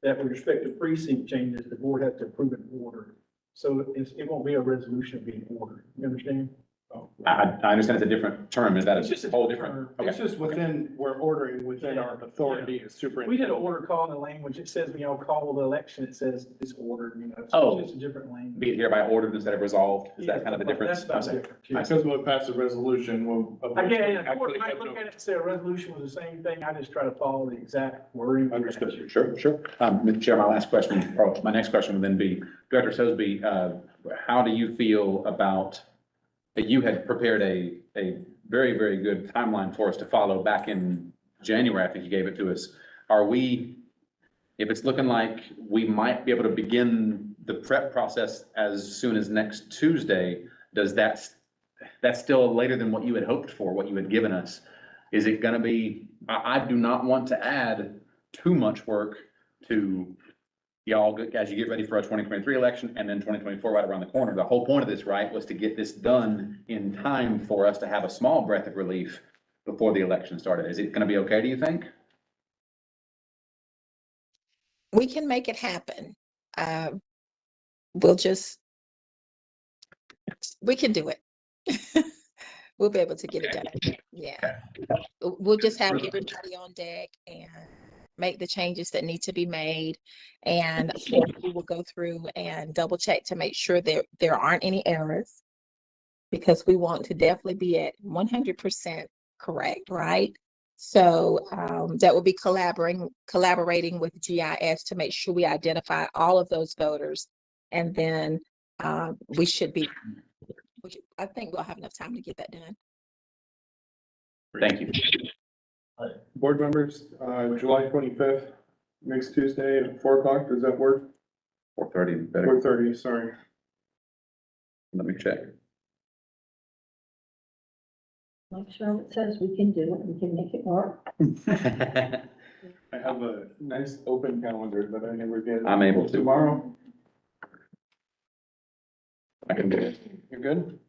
Speaker 4: that with respect to precinct changes, the board has to approve an order. So it won't be a resolution, it'll be an order. You understand?
Speaker 3: I understand it's a different term. Is that
Speaker 4: It's just
Speaker 3: a
Speaker 4: a
Speaker 3: whole
Speaker 4: different
Speaker 3: different?
Speaker 2: It's
Speaker 3: Okay.
Speaker 2: just within, we're ordering within our authority as
Speaker 4: We
Speaker 2: superintendent.
Speaker 4: did an order call in the language. It says, when y'all call the election, it says it's ordered, you know.
Speaker 3: Oh.
Speaker 4: It's just a different language.
Speaker 3: Be it hereby ordered instead of resolved. Is that kind of the difference?
Speaker 4: That's about it.
Speaker 2: Because we'll pass a resolution, we'll.
Speaker 4: Again, the court
Speaker 2: Actually,
Speaker 4: might
Speaker 2: have
Speaker 4: look
Speaker 2: no-
Speaker 4: at it and say a resolution was the same thing. I just try to follow the exact wording.
Speaker 2: Understood.
Speaker 3: Sure, sure. Mr. Chair, my last question, or my next question would then be, Director Sosby, how do you feel about, that you had prepared a very, very good timeline for us to follow back in January, I think you gave it to us. Are we, if it's looking like we might be able to begin the prep process as soon as next Tuesday, does that's still later than what you had hoped for, what you had given us? Is it gonna be, I do not want to add too much work to y'all as you get ready for a 2023 election and then 2024 right around the corner. The whole point of this, right, was to get this done in time for us to have a small breath of relief before the election started. Is it gonna be okay, do you think?
Speaker 12: We can make it happen. We'll just, we can do it. We'll be able to get it done. Yeah. We'll just have everybody on deck and make the changes that need to be made. And of course, we will go through and double check to make sure there aren't any errors, because we want to definitely be at 100% correct, right? So that will be collaborating with GIS to make sure we identify all of those voters. And then we should be, I think we'll have enough time to get that done.
Speaker 3: Thank you.
Speaker 2: Board members, July 25th, next Tuesday at 4 o'clock, does that work?
Speaker 3: 4:30 better.
Speaker 2: 4:30, sorry.
Speaker 3: Let me check.
Speaker 5: Like Charlotte says, we can do it, we can make it work.
Speaker 2: I have a nice open calendar that I never get.
Speaker 3: I'm able to.
Speaker 2: Tomorrow,
Speaker 3: I can do it.
Speaker 2: you're good?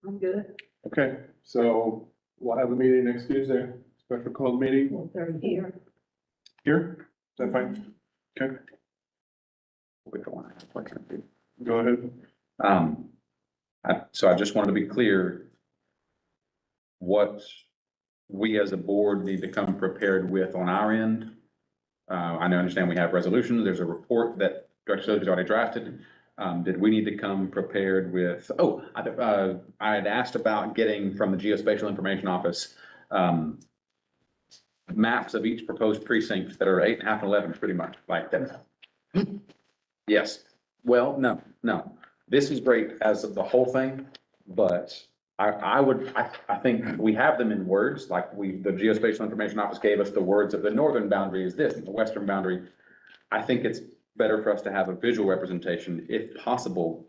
Speaker 6: I'm good.
Speaker 2: Okay, so we'll have a meeting next Tuesday, special called meeting
Speaker 6: 1:30 here.
Speaker 2: here, is that fine? Okay, go ahead.
Speaker 3: So I just wanted to be clear what we as a board need to come prepared with on our end. I understand we have resolutions. There's a report that Director Sotheby's already drafted. Did we need to come prepared with, I had asked about getting from the Geospatial Information Office, maps of each proposed precinct that are 8, 1/2, and 11, pretty much like that. Yes. Well, no. This is great as of the whole thing, but I think we have them in words, like the Geospatial Information Office gave us the words of the northern boundary is this, and the western boundary. I think it's better for us to have a visual representation if possible.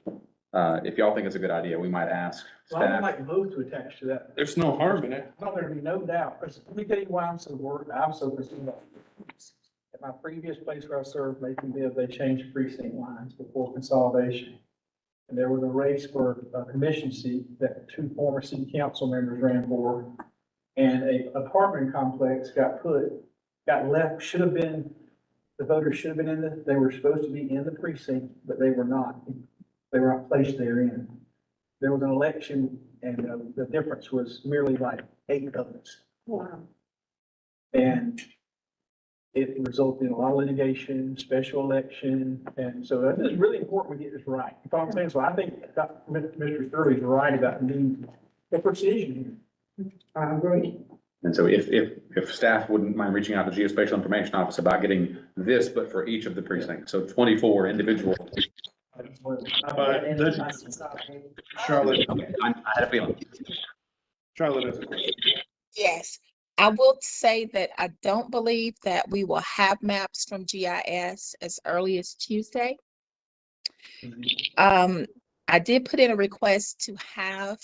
Speaker 3: If y'all think it's a good idea, we might ask
Speaker 4: Well, I would
Speaker 3: staff.
Speaker 4: like both to attach to that.
Speaker 2: There's no harm in it.
Speaker 4: I thought there'd be no doubt, because let me tell you why I'm so worried, I'm so concerned about. At my previous place where I served, Macon Bibb, they changed precinct lines before consolidation. And there was a race for a commission seat that 2 former city council members ran for. And a apartment complex got left, should have been, the voters should have been they were supposed to be in the precinct, but they were not. They were not placed therein. There was an election and the difference was merely like 8 votes.
Speaker 6: Wow.
Speaker 4: And it resulted in a lot of litigation, special election, and so it's really important we get this right. You know what I'm saying? So I think Mr. Sterling is right about the precision.
Speaker 6: I agree.
Speaker 3: And so if staff wouldn't mind reaching out to Geospatial Information Office about getting this, but for each of the precincts, so 24 individual.
Speaker 2: Charlotte,
Speaker 3: I had a feeling.
Speaker 2: Charlotte has a question.
Speaker 12: Yes, I will say that I don't believe that we will have maps from GIS as early as Tuesday. I did put in a request to have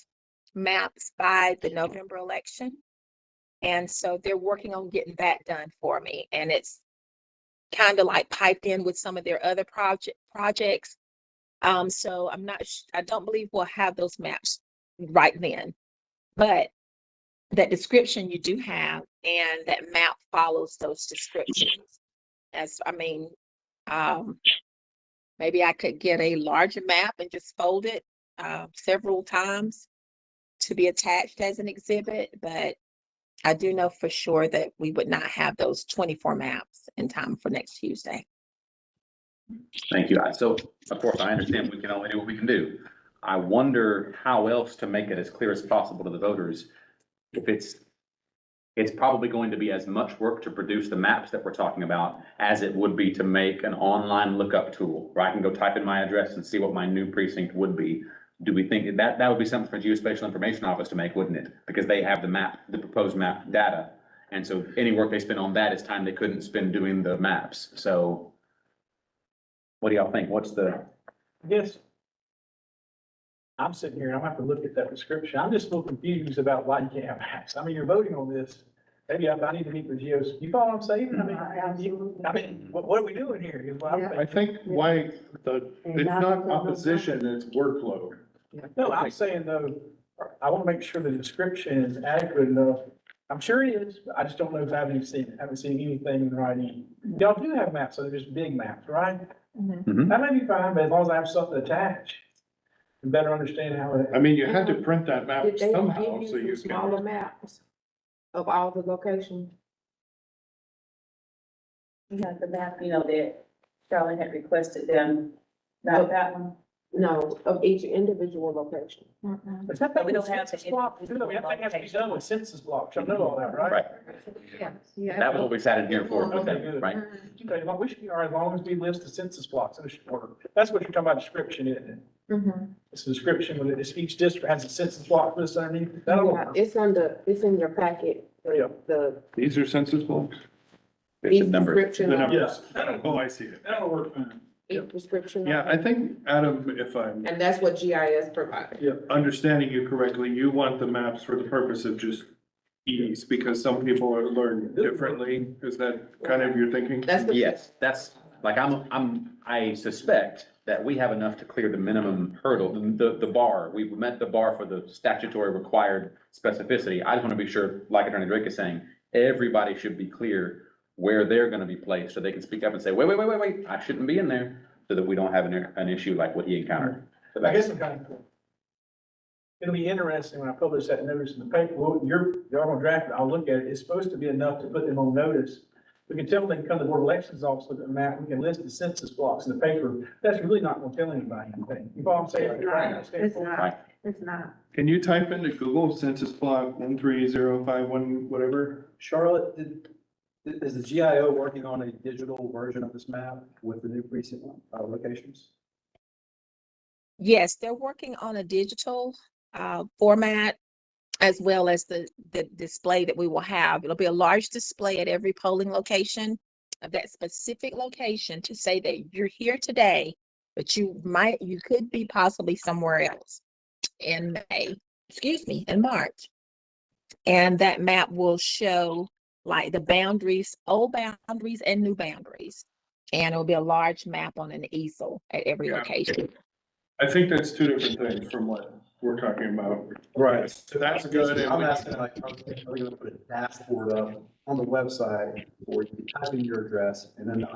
Speaker 12: maps by the November election. And so they're working on getting that done for me. And it's kind of like piped in with some of their other projects. So I don't believe we'll have those maps right then. But that description you do have, and that map follows those descriptions. Maybe I could get a larger map and just fold it several times to be attached as an exhibit, but I do know for sure that we would not have those 24 maps in time for next Tuesday.
Speaker 3: Thank you. So of course, I understand we can only do what we can do. I wonder how else to make it as clear as possible to the voters. If it's probably going to be as much work to produce the maps that we're talking about as it would be to make an online lookup tool where I can go type in my address and see what my new precinct would be. Do we think that would be something for Geospatial Information Office to make, wouldn't it? Because they have the proposed map data. And so any work they spend on that is time they couldn't spend doing the maps. So what do y'all think?
Speaker 4: I guess I'm sitting here and I have to look at that description. I'm just a little confused about why you can't have maps. I mean, you're voting on this. Maybe I need to meet with Geos. You follow what I'm saying? I mean, what are we doing here? Is what I'm thinking.
Speaker 2: I think why it's not opposition, it's workload.
Speaker 4: No, I'm saying though, I want to make sure the description is adequate enough I'm sure it is, but I just don't know if I haven't seen anything in writing. Y'all do have maps, so they're just big maps, right?
Speaker 3: Mhm.
Speaker 4: That may be fine, but as long as I have something attached, to better understand how it.
Speaker 2: I mean, you had to print that map
Speaker 6: Did they
Speaker 2: somehow,
Speaker 6: give
Speaker 2: so
Speaker 6: you
Speaker 2: you
Speaker 6: some
Speaker 2: can.
Speaker 6: smaller maps of all the locations?
Speaker 7: You have the map, that Charlotte had requested them, not that one.
Speaker 6: No, of each individual location.
Speaker 4: But that
Speaker 7: We
Speaker 4: thing
Speaker 7: don't
Speaker 4: is
Speaker 7: have the
Speaker 4: census block, too. I mean, that thing has to be done with census blocks, I know all that, right?
Speaker 3: Right. That was what we sat in here for,
Speaker 4: Okay, good.
Speaker 3: right?
Speaker 4: Okay, well, we should be, all right, as long as we list the census blocks, it should work. That's what you're talking about, description, isn't it? It's a description, when it's each district has a census block list underneath, that'll
Speaker 6: Yeah,
Speaker 4: work.
Speaker 6: it's in your packet,
Speaker 4: Yeah.
Speaker 6: the
Speaker 2: These are census blocks?
Speaker 3: It's
Speaker 6: each
Speaker 3: the numbers.
Speaker 6: description.
Speaker 2: The
Speaker 6: of-
Speaker 2: numbers. Oh, I see it.
Speaker 4: That'll work fine.
Speaker 6: Each description. of
Speaker 2: Yeah,
Speaker 6: it.
Speaker 2: I think, Adam, if I'm
Speaker 6: And that's what GIS provided.
Speaker 2: understanding you correctly, you want the maps for the purpose of just ease, because some people are learn differently. Is that kind of your thinking?
Speaker 6: That's what.
Speaker 3: Yes, that's, like, I suspect that we have enough to clear the minimum hurdle, the bar. We've met the bar for the statutory required specificity. I just want to be sure, like Attorney Drake is saying, everybody should be clear where they're gonna be placed, so they can speak up and say, wait, I shouldn't be in there, so that we don't have an issue like what he encountered. So
Speaker 4: I guess
Speaker 3: that's,
Speaker 4: I'm kind of. It'll be interesting when I publish that notice in the paper. Well, y'all gonna draft it, I'll look at it. It's supposed to be enough to put them on notice. We can tell them they can come to the Board of Elections office, look at the map, we can list the census blocks in the paper. That's really not gonna tell anybody anything. You know what I'm saying?
Speaker 6: It's
Speaker 3: right.
Speaker 6: not, it's not.
Speaker 2: Can you type into Google census block 13051, whatever?
Speaker 13: Charlotte, is the GIO working on a digital version of this map with the new precinct locations?
Speaker 12: Yes, they're working on a digital format as well as the display that we will have. It'll be a large display at every polling location of that specific location to say that you're here today, but you could be possibly somewhere else in in March. And that map will show like the boundaries, old boundaries and new boundaries. And it'll be a large map on an easel at every location.
Speaker 2: I think that's two different things from what we're talking about.
Speaker 13: Right.
Speaker 2: So that's good.
Speaker 13: I'm asking like, are we gonna put a dashboard up on the website where you can type in your address and then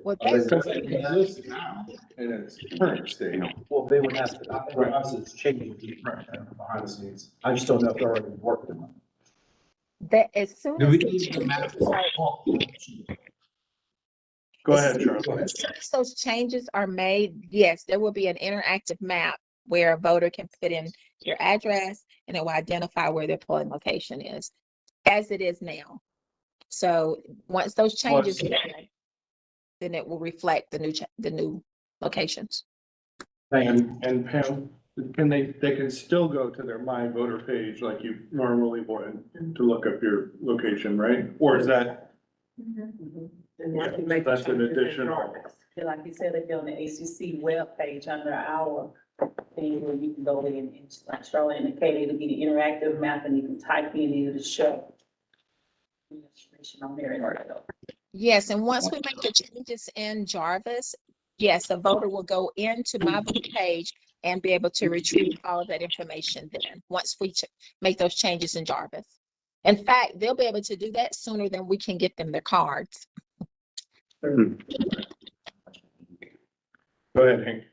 Speaker 12: Well,
Speaker 13: are they-
Speaker 2: Because it exists now in its current state.
Speaker 13: well, they would have to, obviously it's changing behind the scenes. I just don't know if they're already working on it.
Speaker 12: that as soon
Speaker 9: Do
Speaker 12: as
Speaker 9: we
Speaker 12: the
Speaker 9: need the map?
Speaker 12: changes are-
Speaker 2: Go ahead, Charlie.
Speaker 12: as soon as those changes are made, yes, there will be an interactive map where a voter can put in your address and it will identify where their polling location is, as it is now. So once those changes are made, then it will reflect the new locations.
Speaker 2: And Pam, they can still go to their My Voter page like you normally would to look up your location, right? Or is that,
Speaker 6: And you have to make
Speaker 2: that's an
Speaker 6: changes in
Speaker 2: additional?
Speaker 6: Jarvis.
Speaker 7: Like you said, if you're on the ACC webpage under our thing where you can go in and like Charlotte indicated, it'll be the interactive map and you can type in it to show. Information on there in order to go.
Speaker 12: Yes, and once we make the changes in Jarvis, yes, the voter will go into my voter page and be able to retrieve all of that information then, once we make those changes in Jarvis. In fact, they'll be able to do that sooner than we can get them their cards.
Speaker 2: Go ahead, Hank.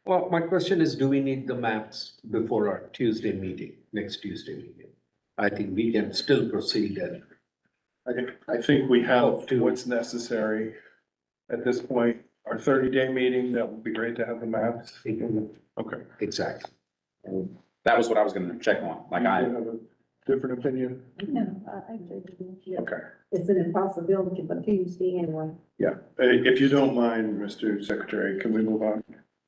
Speaker 9: Well, my question is, do we need the maps before our Tuesday meeting, next Tuesday meeting? I think we can still proceed and.
Speaker 2: I think we have what's necessary at this point. Our 30-day meeting, that would be great to have the maps. Okay.
Speaker 9: Exactly.
Speaker 3: that was what I was gonna check on, like
Speaker 2: You
Speaker 3: I,
Speaker 2: have a different opinion? Okay.
Speaker 6: It's an impossibility for Tuesday anyway.
Speaker 2: Yeah, if you don't mind, Mr. Secretary, can we move on?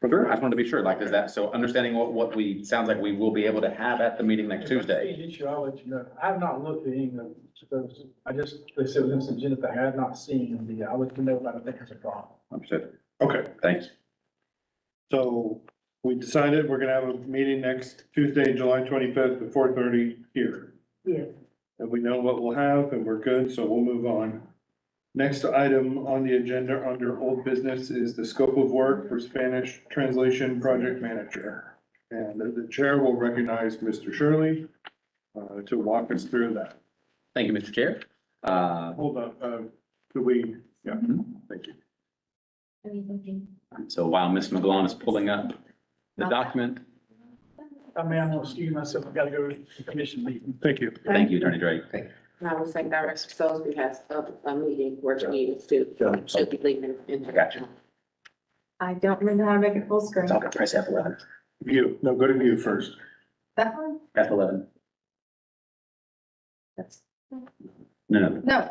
Speaker 3: sure, I just wanted to be sure, like, is that, so understanding what we, sounds like we will be able to have at the meeting next Tuesday.
Speaker 4: Issue, I'll let you know. I have not looked at any of those. I just, they said with this agenda thing, I have not seen the, I'll let you know if I think it's a problem.
Speaker 3: Understood.
Speaker 2: Okay,
Speaker 3: Thanks.
Speaker 2: so we decided we're gonna have a meeting next Tuesday, July 25th at 4:30 here.
Speaker 6: Yes.
Speaker 2: And we know what we'll have and we're good, so we'll move on. Next item on the agenda under old business is the scope of work for Spanish translation project manager. And the chair will recognize Mr. Shirley to walk us through that.
Speaker 3: Thank you, Mr. Chair.
Speaker 2: Hold on, could we, yeah, thank you.
Speaker 3: So while Ms. McGlone is pulling up the document,
Speaker 4: I mean, I'm gonna excuse myself, I've got to go to the commission meeting.
Speaker 2: Thank you.
Speaker 3: thank you, Attorney Drake.
Speaker 6: And I was saying Director Salisbury has a meeting where she needs to, should be leaving in.
Speaker 3: Gotcha.
Speaker 8: I don't remember how to make it full screen.
Speaker 3: So I'll press F11.
Speaker 2: View, no, go to view first.
Speaker 8: That one?
Speaker 3: F11.
Speaker 8: That's,
Speaker 3: No.
Speaker 8: no.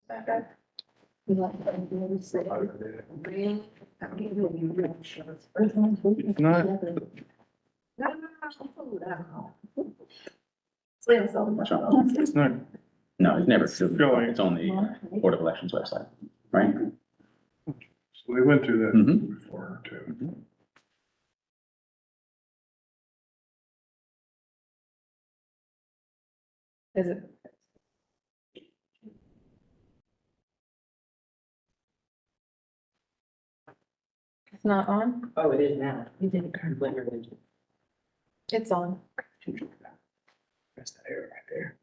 Speaker 2: It's not, it's not
Speaker 3: No, it's never.
Speaker 2: Going.
Speaker 3: It's on the Board of Elections website, right?
Speaker 2: So we went through that
Speaker 3: Mhm.
Speaker 2: before too.
Speaker 8: Is it? It's not on?
Speaker 6: Oh, it is now. You didn't turn it.
Speaker 8: It's on.
Speaker 3: That's the error right there.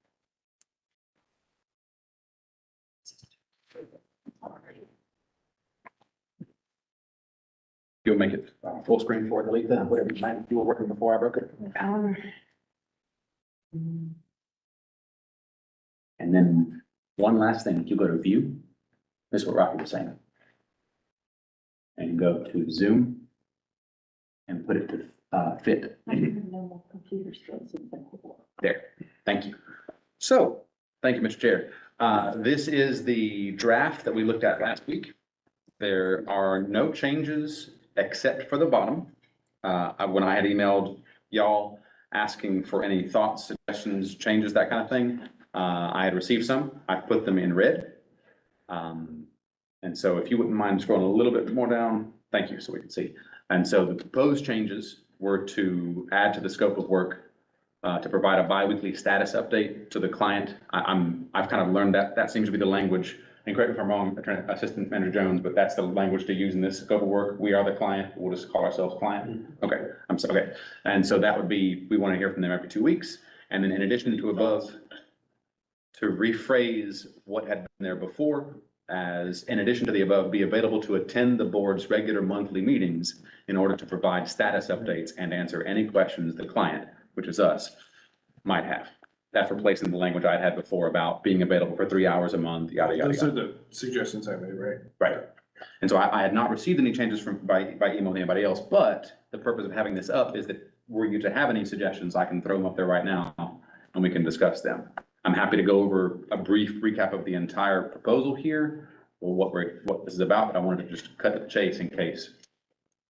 Speaker 3: You'll make it full screen for it, delete that, whatever you might, you were working before I broke it. And then one last thing, you go to view, this is what Rocky was saying. And go to Zoom and put it to fit.
Speaker 5: I have no more computer skills than before.
Speaker 3: There, thank you. So, thank you, Mr. Chair. This is the draft that we looked at last week. There are no changes except for the bottom. When I had emailed y'all asking for any thoughts, suggestions, changes, that kind of thing, I had received some. I put them in red. And so if you wouldn't mind scrolling a little bit more down, thank you, so we can see. And so the proposed changes were to add to the scope of work to provide a biweekly status update to the client. I've kind of learned that seems to be the language, and correct me if I'm wrong, Assistant Manager Jones, but that's the language to use in this scope of work. We are the client, we'll just call ourselves client. Okay, okay. And so that would be, we want to hear from them every 2 weeks. And then in addition to above, to rephrase what had been there before, as in addition to the above, be available to attend the board's regular monthly meetings in order to provide status updates and answer any questions the client, which is us, might have. That's replacing the language I'd had before about being available for 3 hours a month, yada, yada,
Speaker 2: Those are
Speaker 3: yada.
Speaker 2: the suggestions I made, right?
Speaker 3: Right. And so I had not received any changes by email to anybody else, but the purpose of having this up is that were you to have any suggestions, I can throw them up there right now and we can discuss them. I'm happy to go over a brief recap of the entire proposal here, or what this is about, but I wanted to just cut to the chase in case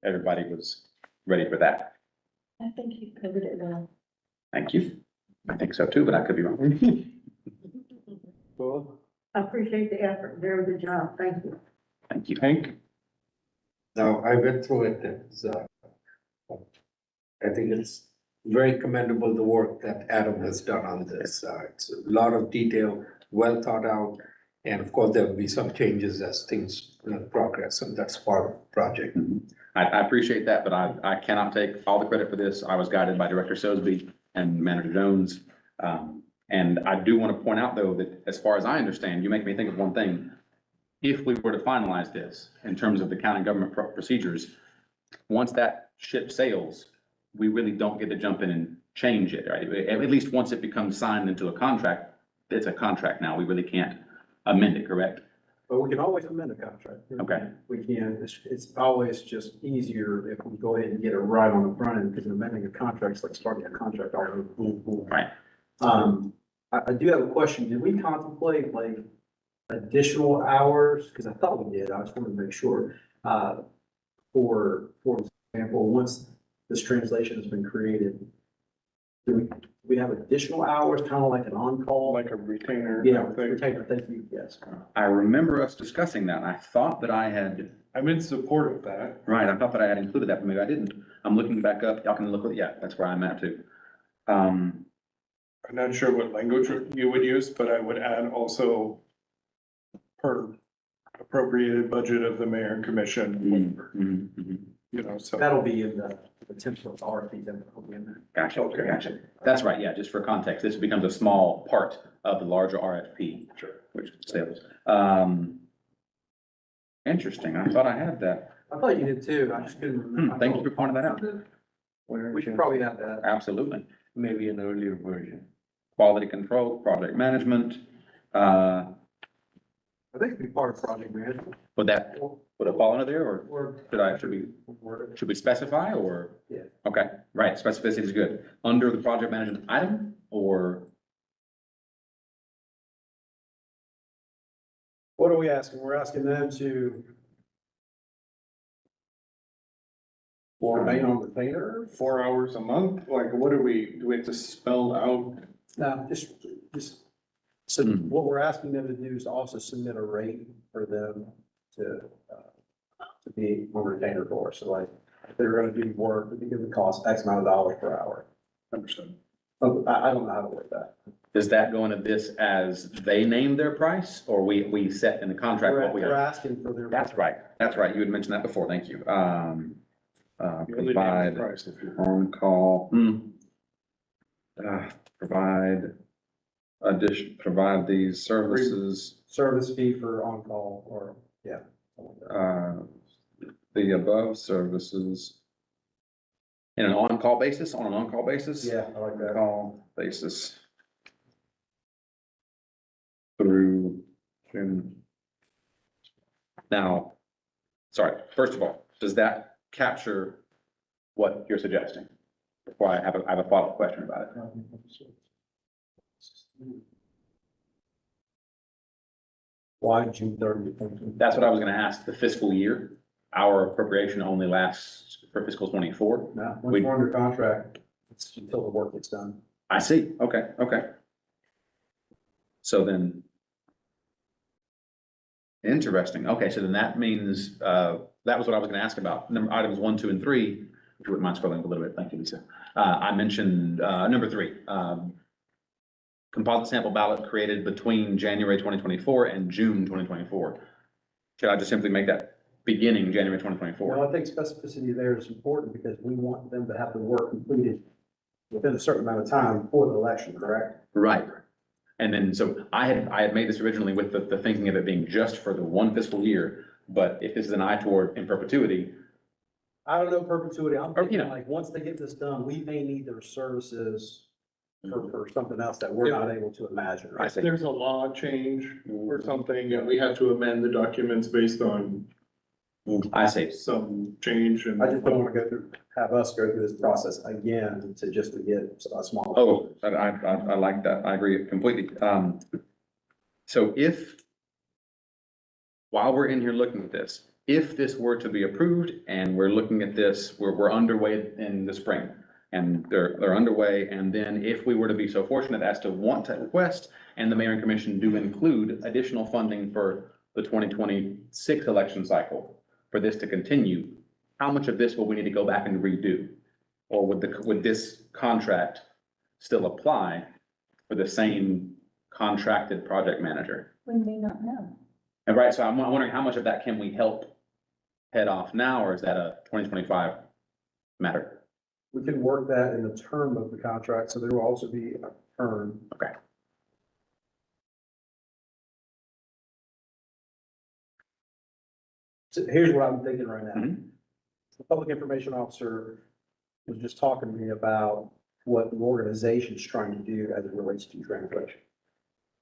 Speaker 3: everybody was ready for that.
Speaker 5: I think you covered it well.
Speaker 3: Thank you. I think so too, but I could be wrong.
Speaker 2: Well,
Speaker 5: I appreciate the effort. Very good job. Thank you.
Speaker 3: Thank you.
Speaker 2: Hank?
Speaker 9: Now, I went through it, I think it's very commendable, the work that Adam has done on this. It's a lot of detail, well thought out. And of course, there will be some changes as things progress, and that's part of the project.
Speaker 3: I appreciate that, but I cannot take all the credit for this. I was guided by Director Sosby and Manager Jones. And I do want to point out, though, that as far as I understand, you make me think of one thing. If we were to finalize this in terms of the county government procedures, once that ship sails, we really don't get to jump in and change it, right? At least once it becomes signed into a contract, it's a contract now. We really can't amend it, correct?
Speaker 13: But we can always amend a contract.
Speaker 3: Okay.
Speaker 13: We can, it's always just easier if we go ahead and get it right on the front end, because amending a contract is like starting a contract all over.
Speaker 3: Right.
Speaker 13: I do have a question. Did we contemplate like additional hours? Because I thought we did. I just wanted to make sure. For example, once this translation has been created, do we have additional hours, kind of like an on-call?
Speaker 2: Like a retainer.
Speaker 13: Yeah,
Speaker 2: thing.
Speaker 13: retainer, thank you, yes.
Speaker 3: I remember us discussing that, and I thought that I had,
Speaker 2: I'm in support of that.
Speaker 3: right, I thought that I had included that, but maybe I didn't. I'm looking back up. Y'all can look at, yeah, that's where I'm at too.
Speaker 2: I'm not sure what language you would use, but I would add also per appropriated budget of the mayor and commission, you know, so.
Speaker 13: That'll be in the template, RFP, that'll be in there.
Speaker 3: Gotcha,
Speaker 2: Okay.
Speaker 3: gotcha. That's right, yeah, just for context, this becomes a small part of the larger RFP.
Speaker 2: Sure.
Speaker 3: Which sales. Interesting, I thought I had that.
Speaker 13: I thought you did too, I just couldn't remember.
Speaker 3: Thank you for pointing that out.
Speaker 13: We should probably have that.
Speaker 3: Absolutely.
Speaker 9: Maybe an earlier version.
Speaker 3: Quality control, project management,
Speaker 13: I think it'd be part of project management.
Speaker 3: would it fall under there, or should we specify, or?
Speaker 13: Yeah.
Speaker 3: Okay, right, specificity is good. Under the project management item, or?
Speaker 13: What are we asking? We're asking them to remain on retainer?
Speaker 2: 4 hours a month, like what do we have to spell out?
Speaker 13: No, so what we're asking them to do is to also submit a rate for them to be on retainer for. So like, if they're gonna do work, it would cost X amount of dollars per hour.
Speaker 2: Understood.
Speaker 13: I don't know how to word that.
Speaker 3: Does that go into this as they name their price, or we set in the contract what we
Speaker 13: We're
Speaker 3: have?
Speaker 13: asking for their.
Speaker 3: That's right, you had mentioned that before, thank you.
Speaker 2: You only name the
Speaker 3: Provide
Speaker 2: price if you-
Speaker 3: on-call, provide provide these services,
Speaker 13: Service fee for on-call or, yeah.
Speaker 3: the above services in an on-call basis, on an on-call basis?
Speaker 13: Yeah, I like that.
Speaker 3: On-call basis. Through June. Now, sorry, first of all, does that capture what you're suggesting? Before I have a follow-up question about it.
Speaker 13: Why June 30th?
Speaker 3: That's what I was gonna ask, the fiscal year, our appropriation only lasts for fiscal 24.
Speaker 13: No, once we're under contract, it's until the work gets done.
Speaker 3: I see, okay. So then. Interesting, okay, so then that means, that was what I was gonna ask about, items 1, 2, and 3, if you wouldn't mind scrolling up a little bit, thank you, Lisa. I mentioned, number 3, composite sample ballot created between January 2024 and June 2024. Should I just simply make that beginning January 2024?
Speaker 13: Well, I think specificity there is important because we want them to have the work completed within a certain amount of time before the election, correct?
Speaker 3: Right. And then, so I had made this originally with the thinking of it being just for the one fiscal year, but if this is an eye toward in perpetuity.
Speaker 13: I don't know perpetuity. I'm
Speaker 3: Or, you
Speaker 13: thinking
Speaker 3: know.
Speaker 13: like, once they get this done, we may need their services for something else that we're not able to imagine,
Speaker 3: I
Speaker 13: right?
Speaker 3: see.
Speaker 2: If there's a law change or something, and we have to amend the documents based on
Speaker 3: I see.
Speaker 2: some change and.
Speaker 13: I just don't want to have us go through this process again to get a small.
Speaker 3: Oh, I like that. I agree completely. So while we're in here looking at this, if this were to be approved and we're looking at this, we're underway in the spring. and they're underway. And then if we were to be so fortunate as to want to request, and the mayor and commission do include additional funding for the 2026 election cycle, for this to continue, how much of this will we need to go back and redo? Or would this contract still apply for the same contracted project manager?
Speaker 7: We may not know.
Speaker 3: And right, so I'm wondering how much of that can we help head off now, or is that a 2025 matter?
Speaker 13: We can work that in the term of the contract, so there will also be a term.
Speaker 3: Okay.
Speaker 13: So here's what I'm thinking right now.
Speaker 3: Mhm.
Speaker 13: The public information officer was just talking to me about what the organization's trying to do as it relates to translation.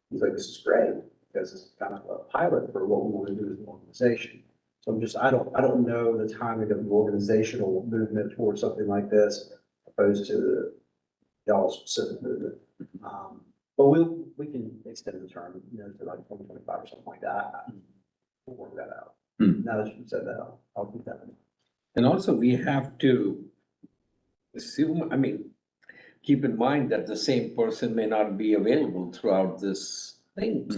Speaker 13: He's like, this is great, because it's kind of a pilot for what we want to do as an organization. So I don't know the timing of the organizational movement towards something like this, opposed to the y'all specific movement. But we can extend the term, to like 2025 or something like that. We'll work that out. Now that you've said that, I'll keep that in mind.
Speaker 9: And also we have to assume, keep in mind that the same person may not be available throughout this thing.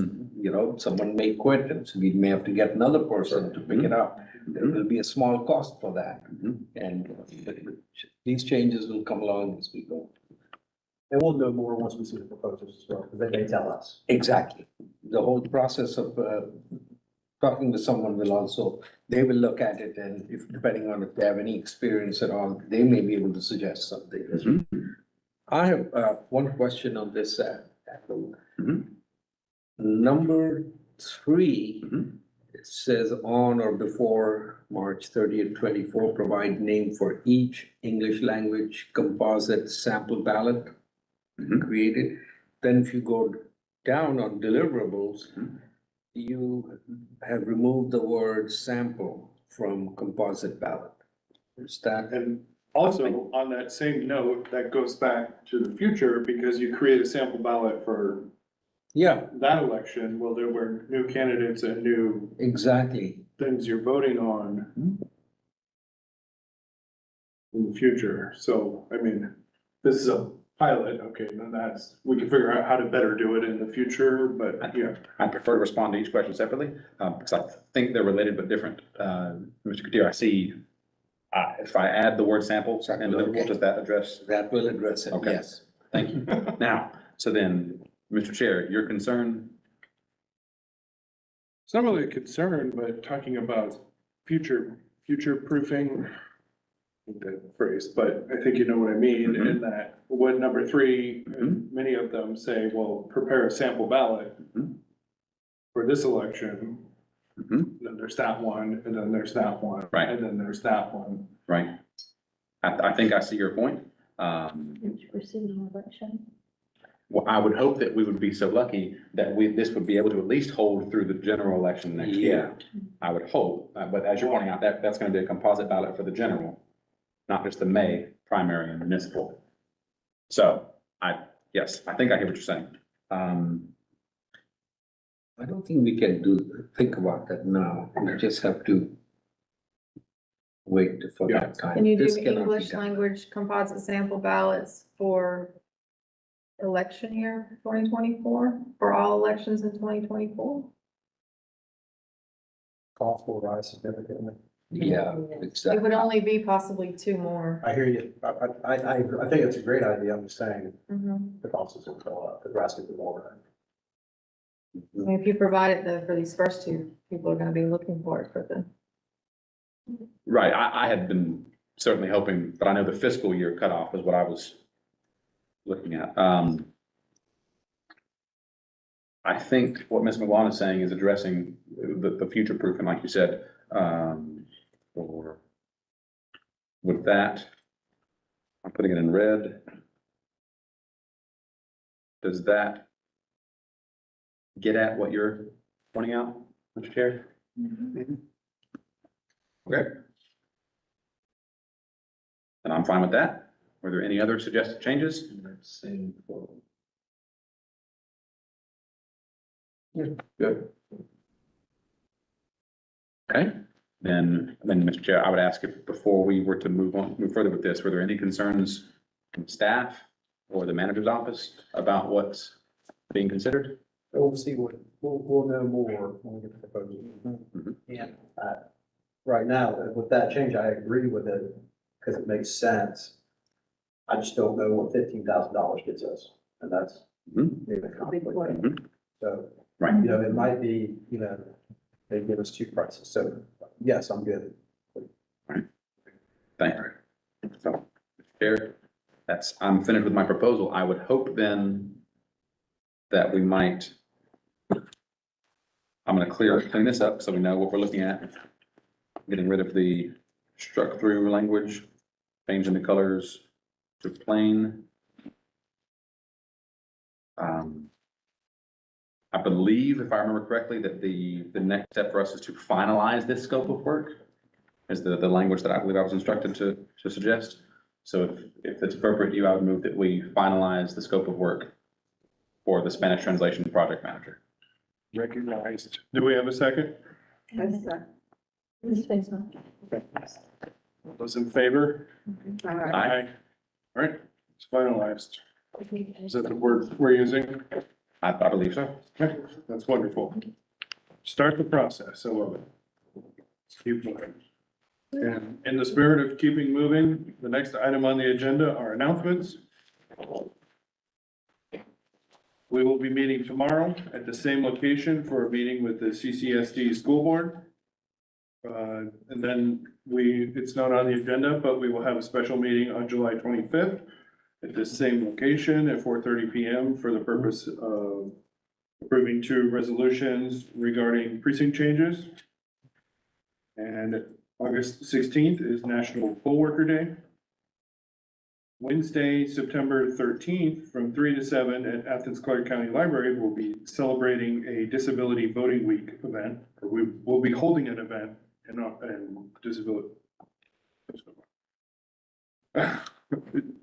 Speaker 9: Someone may quit, and so we may have to get another person to pick it up. There will be a small cost for that. And these changes will come along as we go.
Speaker 13: And we'll know more once we see the proposals as well, because they may tell us.
Speaker 9: Exactly. The whole process of talking to someone will also, they will look at it, and if, depending on if they have any experience at all, they may be able to suggest something. I have one question on this. Number 3, it says on or before March 30th, 24, provide name for each English language composite sample ballot created. Then if you go down on deliverables, you have removed the word sample from composite ballot. Is that?
Speaker 2: And also, on that same note, that goes back to the future, because you create a sample ballot for that election. Well, there were new candidates and new
Speaker 9: Exactly.
Speaker 2: things you're voting on in the future. So, this is a pilot, okay, then we can figure out how to better do it in the future, but yeah.
Speaker 3: I prefer to respond to each question separately, because I think they're related but different. Mr. Kadir, I see, if I add the word sample, and deliverable, does that address?
Speaker 9: That will address it,
Speaker 3: Okay.
Speaker 9: yes.
Speaker 3: Thank you. Now, so then, Mr. Chair, your concern?
Speaker 2: It's not really a concern, but talking about future proofing, the phrase, but I think you know what I mean, in that what number 3, many of them say, well, prepare a sample ballot for this election. Then there's that one, and then there's that one.
Speaker 3: Right.
Speaker 2: And then there's that one.
Speaker 3: Right. I think I see your point.
Speaker 5: Election.
Speaker 3: Well, I would hope that we would be so lucky that this would be able to at least hold through the general election next year. I would hope, but as you're pointing out, that's gonna be a composite ballot for the general, not just the May primary and municipal. So yes, I think I hear what you're saying.
Speaker 9: I don't think we can think about that now. We just have to wait for that time.
Speaker 8: Can you do
Speaker 9: This cannot be
Speaker 8: English
Speaker 9: done.
Speaker 8: language composite sample ballots for election year 2024, for all elections in 2024?
Speaker 13: Cost will rise significantly.
Speaker 9: Yeah,
Speaker 8: It
Speaker 9: exactly.
Speaker 8: would only be possibly 2 more.
Speaker 13: I hear you. I think it's a great idea. I'm just saying
Speaker 8: Mhm.
Speaker 13: the cost is going to go up, the rest of the more.
Speaker 8: I mean, if you provide it though for these first 2, people are gonna be looking for it for the.
Speaker 3: Right, I had been certainly hoping, but I know the fiscal year cutoff is what I was looking at. I think what Ms. McGlone is saying is addressing the future proof, and like you said, or with that, I'm putting it in red. Does that get at what you're pointing out, Mr. Chair? Okay. And I'm fine with that. Were there any other suggested changes? Good. Okay, then, Mr. Chair, I would ask if, before we were to move further with this, were there any concerns from staff or the manager's office about what's being considered?
Speaker 13: We'll see we'll know more when we get the proposal.
Speaker 3: Mhm.
Speaker 13: And, right now, with that change, I agree with it, because it makes sense. I just don't know what $15,000 gets us, and that's
Speaker 3: Mhm.
Speaker 13: maybe the conflict.
Speaker 3: Mhm.
Speaker 13: So,
Speaker 3: Right.
Speaker 13: you know, it might be, you know, they give us two prices, so yes, I'm good.
Speaker 3: Thank you. So, Chair, I'm finished with my proposal. I would hope then that we might, I'm gonna clean this up so we know what we're looking at. Getting rid of the struck through language, changing the colors to plain. I believe, if I remember correctly, that the next step for us is to finalize this scope of work, is the language that I believe I was instructed to suggest. So if it's appropriate to you, I would move that we finalize the scope of work for the Spanish translation project manager.
Speaker 2: Recognized. Do we have a second? All those in favor?
Speaker 3: Aye.
Speaker 2: All right, it's finalized. Is that the word we're using?
Speaker 3: I believe so.
Speaker 2: Okay, that's wonderful. Start the process. I love it. Let's keep moving. And in the spirit of keeping moving, the next item on the agenda are announcements. We will be meeting tomorrow at the same location for a meeting with the CCSD School Board. And then it's not on the agenda, but we will have a special meeting on July 25th at the same location at 4:30 PM for the purpose of approving 2 resolutions regarding precinct changes. And August 16th is National Poll Worker Day. Wednesday, September 13th, from 3 to 7 at Athens-Clarke County Library, we'll be celebrating a Disability Voting Week event. Or we will be holding an event in disability.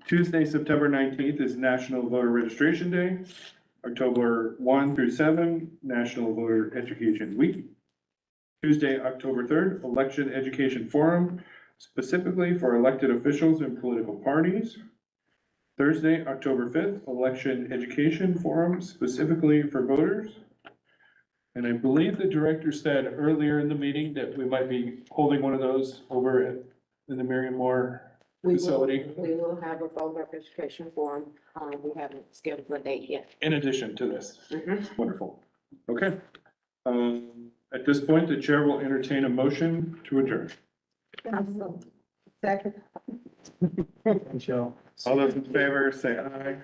Speaker 2: Tuesday, September 19th is National Voter Registration Day. October 1 through 7, National Voter Education Week. Tuesday, October 3rd, Election Education Forum, specifically for elected officials and political parties. Thursday, October 5th, Election Education Forum, specifically for voters. And I believe the director said earlier in the meeting that we might be holding one of those over in the Marion Moore facility.
Speaker 6: We will have a voter registration form. We haven't scheduled a date yet.
Speaker 2: In addition to this.
Speaker 6: Mhm.
Speaker 2: Wonderful. Okay. At this point, the chair will entertain a motion to adjourn.
Speaker 8: Second.
Speaker 2: All those in favor, say aye.